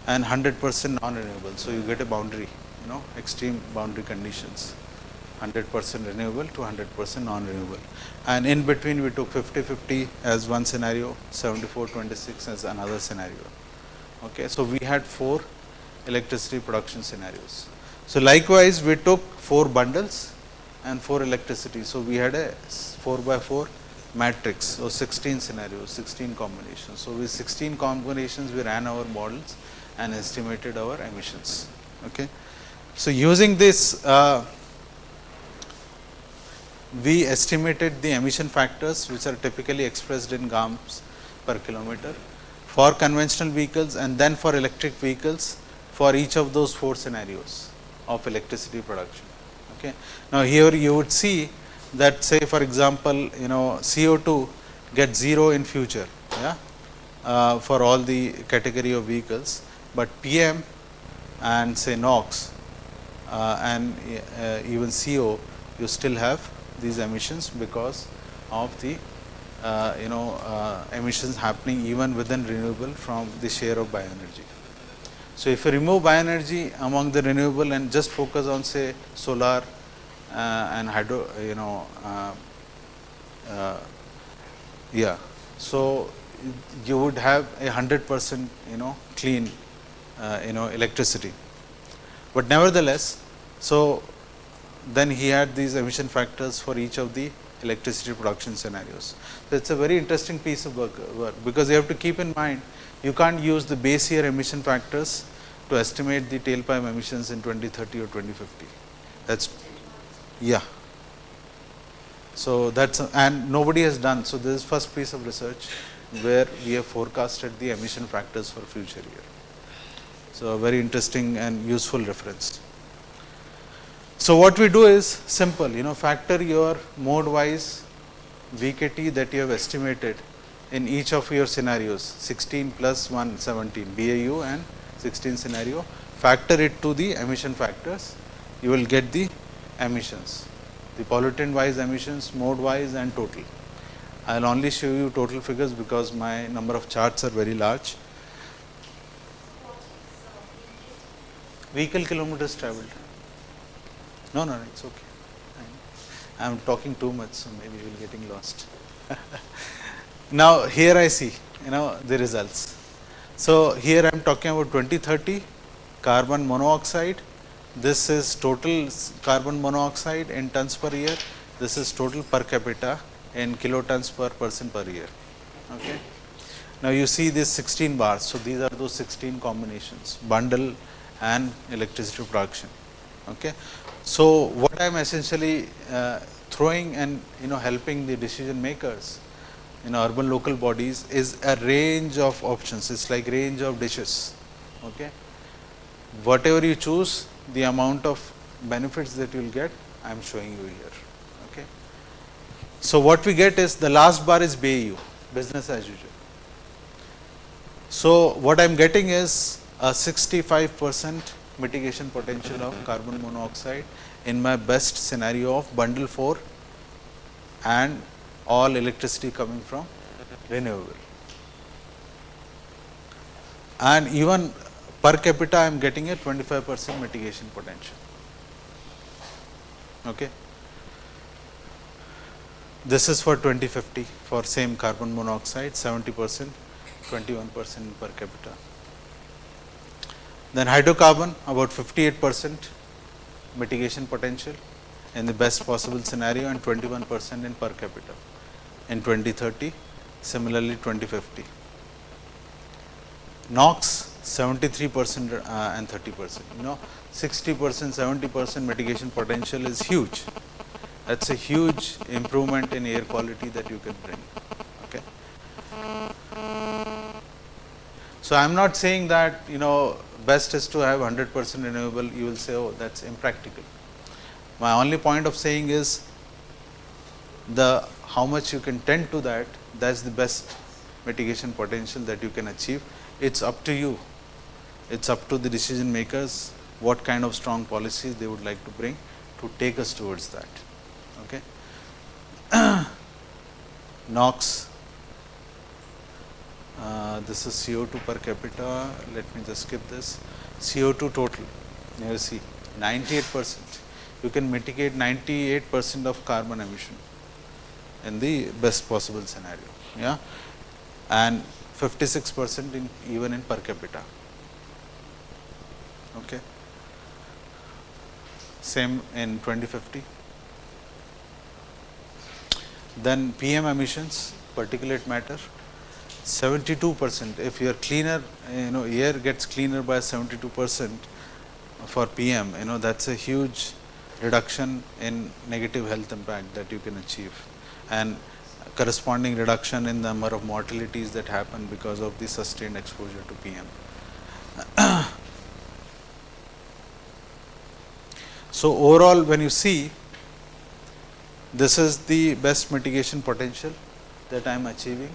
S2: and 100% non-renewable. So, you get a boundary, extreme boundary conditions, 100% renewable to 100% non-renewable. And in between we took 50-50 as one scenario, 74-26 as another scenario. Okay. So, we had 4 electricity production scenarios. So, likewise we took 4 bundles and 4 electricity. So, we had a 4 by 4 matrix, so 16 scenarios, 16 combinations. So, with 16 combinations we ran our models and estimated our emissions. Okay. So, using this we estimated the emission factors, which are typically expressed in grams per kilometer for conventional vehicles, and then for electric vehicles for each of those 4 scenarios of electricity production. Okay. Now, here you would see that, say for example, CO2 gets 0 in future, yeah, for all the category of vehicles, but PM and say NOx and even CO, you still have these emissions because of the emissions happening even within renewable from the share of bioenergy. So, if you remove bioenergy among the renewable and just focus on say solar and hydro, yeah. So, you would have 100% clean electricity, but nevertheless, so then he had these emission factors for each of the electricity production scenarios. So, it is a very interesting piece of work, because you have to keep in mind you can't use the base year emission factors to estimate the tailpipe emissions in 2030 or 2050. That's yeah. So, that's and nobody has done. So, this is first piece of research where we have forecasted the emission factors for future year. So, a very interesting and useful reference. So, what we do is simple, factor your mode wise VKT that you have estimated in each of your scenarios, 16 plus 1, 17 BAU and 16 scenario, factor it to the emission factors, you will get the emissions, the pollutant wise emissions, mode wise and total. I will only show you total figures because my number of charts are very large. Vehicle kilometers traveled. No, it's okay. I am talking too much, so maybe you will getting lost. Now, here I see, the results. So, here I am talking about 2030 carbon monoxide. This is total carbon monoxide in tons per year. This is total per capita in kilotons per person per year. Okay. Now, you see this 16 bars. So, these are those 16 combinations, bundle and electricity production. Okay. So, what I am essentially throwing and helping the decision makers in urban local bodies is a range of options. It is like range of dishes. Okay. Whatever you choose, the amount of benefits that you will get, I am showing you here. Okay. So, what we get is the last bar is BAU, business as usual. So, what I am getting is a 65% mitigation potential of carbon monoxide in my best scenario of bundle 4 and all electricity coming from renewable. And even per capita I am getting a 25% mitigation potential. Okay. This is for 2050 for same carbon monoxide, 70%, 21% per capita. Then hydrocarbon about 58% mitigation potential in the best possible scenario and 21% in per capita in 2030, similarly 2050. NOx 73% and 30%, 60%, 70% mitigation potential is huge. That's a huge improvement in air quality that you can bring. Okay. So I am not saying that best is to have 100% renewable. You will say, oh, that's impractical. My only point of saying is the how much you can tend to that. That's the best mitigation potential that you can achieve. It's up to you. It's up to the decision makers what kind of strong policies they would like to bring to take us towards that. Okay. NOx, this is CO2 per capita. Let me just skip this. CO2 total, you see 98%. You can mitigate 98% of carbon emission in the best possible scenario. Yeah, and 56% in even in per capita. Okay. Same in 2050. Then PM emissions, particulate matter, 72%. If you are cleaner, air gets cleaner by 72% for PM. That's a huge reduction in negative health impact that you can achieve, and corresponding reduction in the number of mortalities that happen because of the sustained exposure to PM. So overall, when you see, this is the best mitigation potential that I am achieving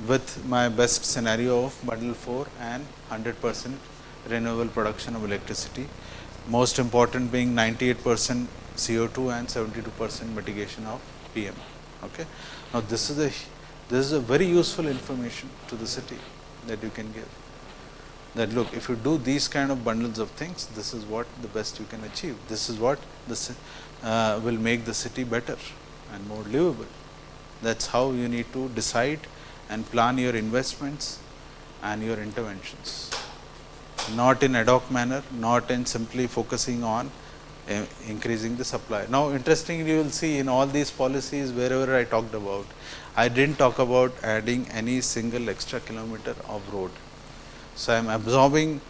S2: with my best scenario of bundle 4 and 100% renewable production of electricity. Most important being 98% CO2 and 72% mitigation of PM. Okay. Now this is a very useful information to the city that you can give. That look, if you do these kind of bundles of things, this is what the best you can achieve. This is what will make the city better and more livable. That's how you need to decide and plan your investments and your interventions. Not in ad hoc manner, not in simply focusing on increasing the supply. Now, interestingly, you will see in all these policies, wherever I talked about, I didn't talk about adding any single extra kilometer of road. So I am absorbing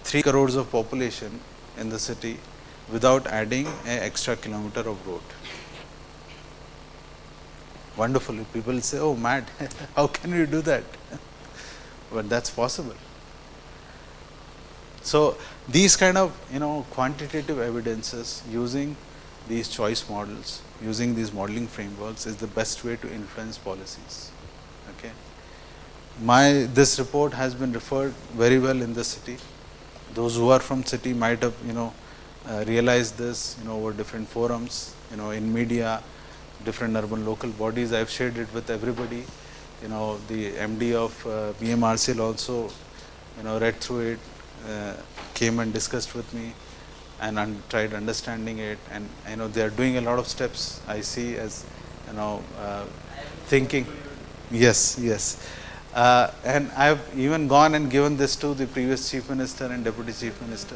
S2: 3 crores of population in the city without adding an extra kilometer of road. Wonderful. People say, oh, mad, how can you do that? But that's possible. So these kind of quantitative evidences, using these choice models, using these modeling frameworks, is the best way to influence policies. Okay. This report has been referred very well in the city. Those who are from city might have realized this over different forums, in media, different urban local bodies. I have shared it with everybody. The MD of BMRCL also read through it, came and discussed with me and tried understanding it, and they are doing a lot of steps. I see as thinking. Yes. And I have even gone and given this to the previous Chief Minister and Deputy Chief Minister,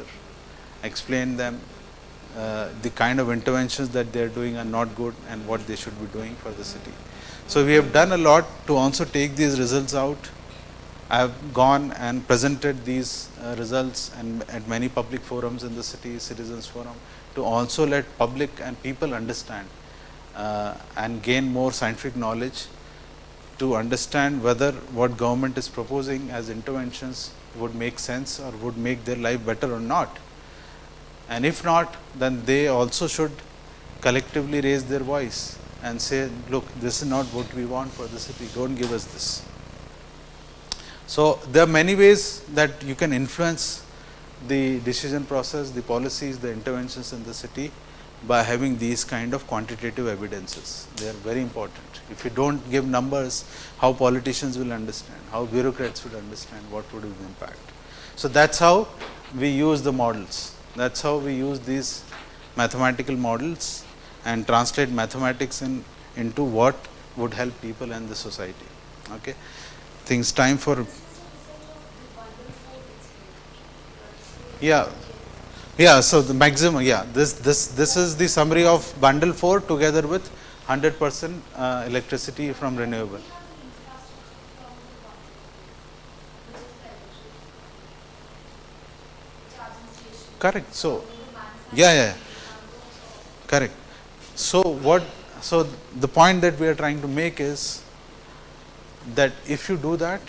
S2: explained them the kind of interventions that they are doing are not good and what they should be doing for the city. So we have done a lot to also take these results out. I have gone and presented these results and at many public forums in the city, citizens forum, to also let public and people understand and gain more scientific knowledge to understand whether what government is proposing as interventions would make sense or would make their life better or not. And if not, then they also should collectively raise their voice and say, look, this is not what we want for the city, don't give us this. So there are many ways that you can influence the decision process, the policies, the interventions in the city by having these kind of quantitative evidences. They are very important. If you don't give numbers, how politicians will understand, how bureaucrats will understand what would be the impact. So that's how we use the models. That's how we use these mathematical models and translate mathematics into what would help people and the society. Okay. Things time for yeah, so the maximum, this is the summary of bundle 4 together with 100% electricity from renewable. Correct. So yeah, correct. So the point that we are trying to make is that if you do that,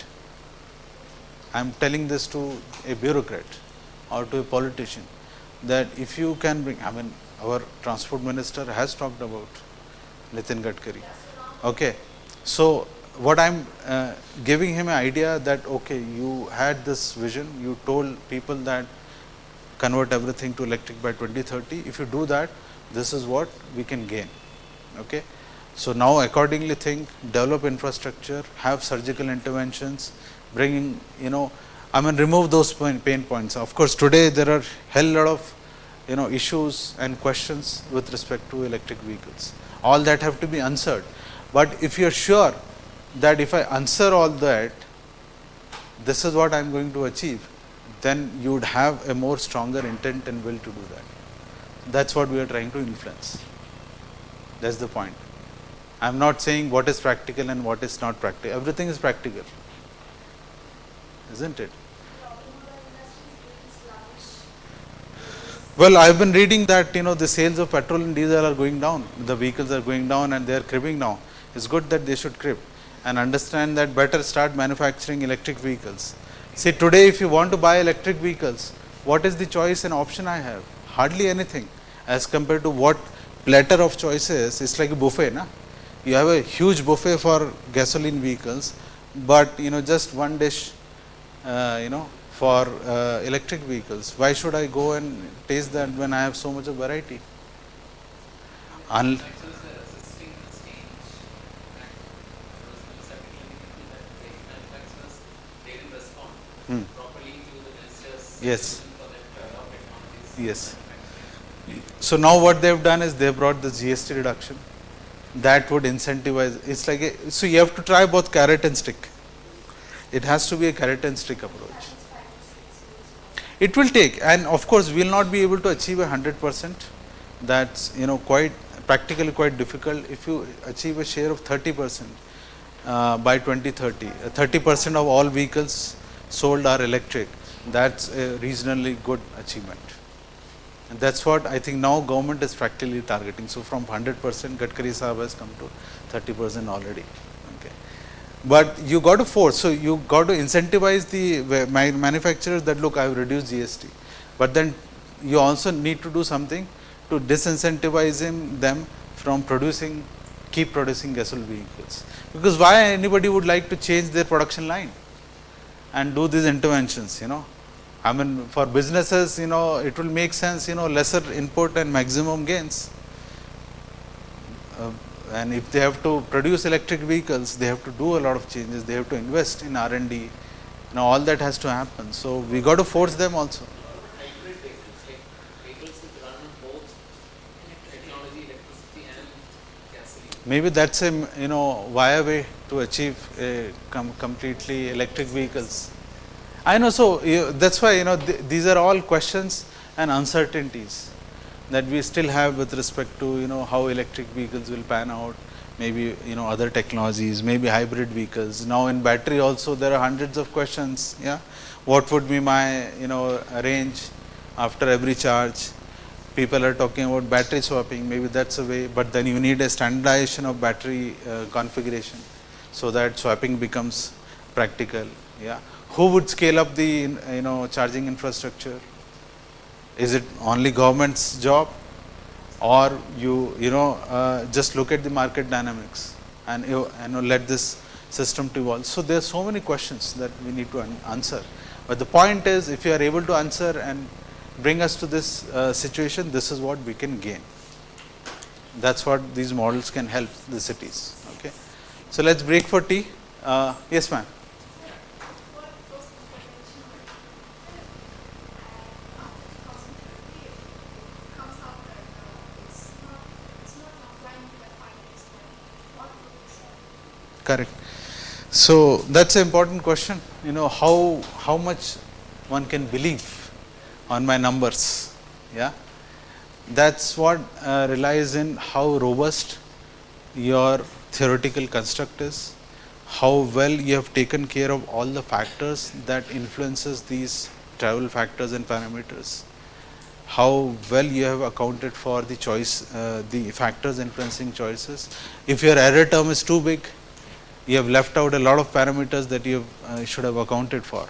S2: I am telling this to a bureaucrat or to a politician, that if you can bring, I mean, our transport minister has talked about Nitin Gadkari. Okay. So what I am giving him an idea that, okay, you had this vision, you told people that convert everything to electric by 2030. If you do that, this is what we can gain. Okay. So now accordingly think, develop infrastructure, have surgical interventions, bringing, I mean, remove those pain points. Of course, today there are hell lot of, issues and questions with respect to electric vehicles. All that have to be answered. But if you are sure that if I answer all that, this is what I am going to achieve, then you would have a more stronger intent and will to do that. That's what we are trying to influence. That's the point. I am not saying what is practical and what is not practical. Everything is practical, isn't it? Well, I have been reading that the sales of petrol and diesel are going down. The vehicles are going down and they are cribbing now. It's good that they should crib and understand that better start manufacturing electric vehicles. See, today if you want to buy electric vehicles, what is the choice and option I have? Hardly anything as compared to what platter of choices. It's like a buffet, na? You have a huge buffet for gasoline vehicles, but just one dish, for electric vehicles. Why should I go and taste that when I have so much of variety? Yes. Yes. So now what they have done is they have brought the GST reduction. That would incentivize. It's like so you have to try both carrot and stick. It has to be a carrot and stick approach. It will take, and of course we will not be able to achieve 100%. That's quite practically quite difficult. If you achieve a share of 30% by 2030, 30% of all vehicles sold are electric. That's a reasonably good achievement. And that's what I think now government is practically targeting. So from 100%, Gadkari Sahab has come to 30% already. Okay. But you got to force, so you got to incentivize the manufacturers that look, I have reduced GST. But then you also need to do something to disincentivize them from keep producing gasoline vehicles. Because why anybody would like to change their production line and do these interventions, I mean, for businesses, it will make sense, lesser input and maximum gains. And if they have to produce electric vehicles, they have to do a lot of changes. They have to invest in R&D. All that has to happen. So we got to force them also.
S1: Hybrid vehicles, like vehicles which run on both technology, electricity and gasoline.
S2: Maybe that's a via way to achieve a completely electric vehicles. I know, so that's why these are all questions and uncertainties that we still have with respect to how electric vehicles will pan out, maybe other technologies, maybe hybrid vehicles. Now in battery also there are hundreds of questions. Yeah, what would be my range after every charge? People are talking about battery swapping. Maybe that's a way, but then you need a standardization of battery configuration so that swapping becomes practical. Yeah. Who would scale up the charging infrastructure? Is it only government's job, or you just look at the market dynamics and let this system to evolve? So there are so many questions that we need to answer. But the point is, if you are able to answer and bring us to this situation, this is what we can gain. That's what these models can help the cities. Okay. So let's break for tea. Yes, ma'am.
S3: What was the prevention after 2030 comes out that it's not applying to the 5 years plan? What would you say?
S2: Correct. So that's an important question. You know, how much one can believe on my numbers. Yeah. That's what relies in how robust your theoretical construct is, how well you have taken care of all the factors that influences these travel factors and parameters, how well you have accounted for the choice, the factors influencing choices. If your error term is too big, you have left out a lot of parameters that you should have accounted for.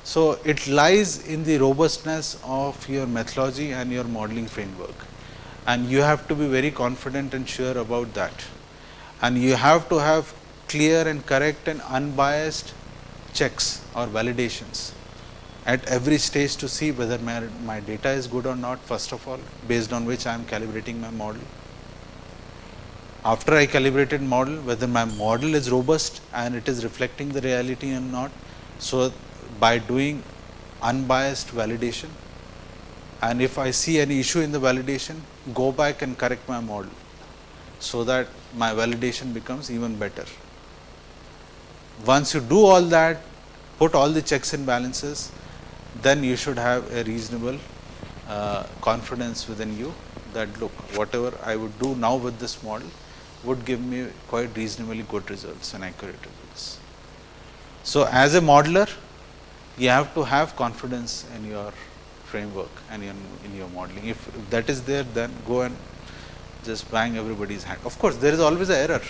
S2: So it lies in the robustness of your methodology and your modeling framework, and you have to be very confident and sure about that, and you have to have clear and correct and unbiased checks or validations at every stage to see whether my data is good or not, first of all, based on which I am calibrating my model. After I calibrated model, whether my model is robust and it is reflecting the reality or not. So by doing unbiased validation, and if I see any issue in the validation, go back and correct my model so that my validation becomes even better. Once you do all that, put all the checks and balances, then you should have a reasonable confidence within you that look, whatever I would do now with this model would give me quite reasonably good results and accurate results. So as a modeler, you have to have confidence in your framework and in your modeling. If that is there, then go and just bang everybody's hand. Of course, there is always an error.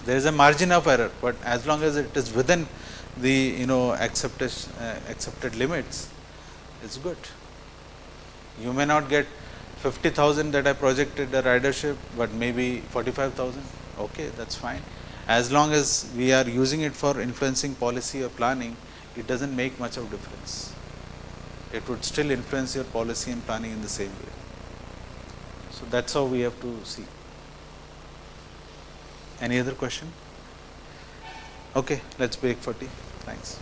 S2: There is a margin of error, but as long as it is within the accepted limits, it's good. You may not get 50,000 that I projected a ridership, but maybe 45,000. Okay, that's fine. As long as we are using it for influencing policy or planning, it doesn't make much of difference. It would still influence your policy and planning in the same way. So that's how we have to see. Any other question? Okay, let's break for tea. Thanks.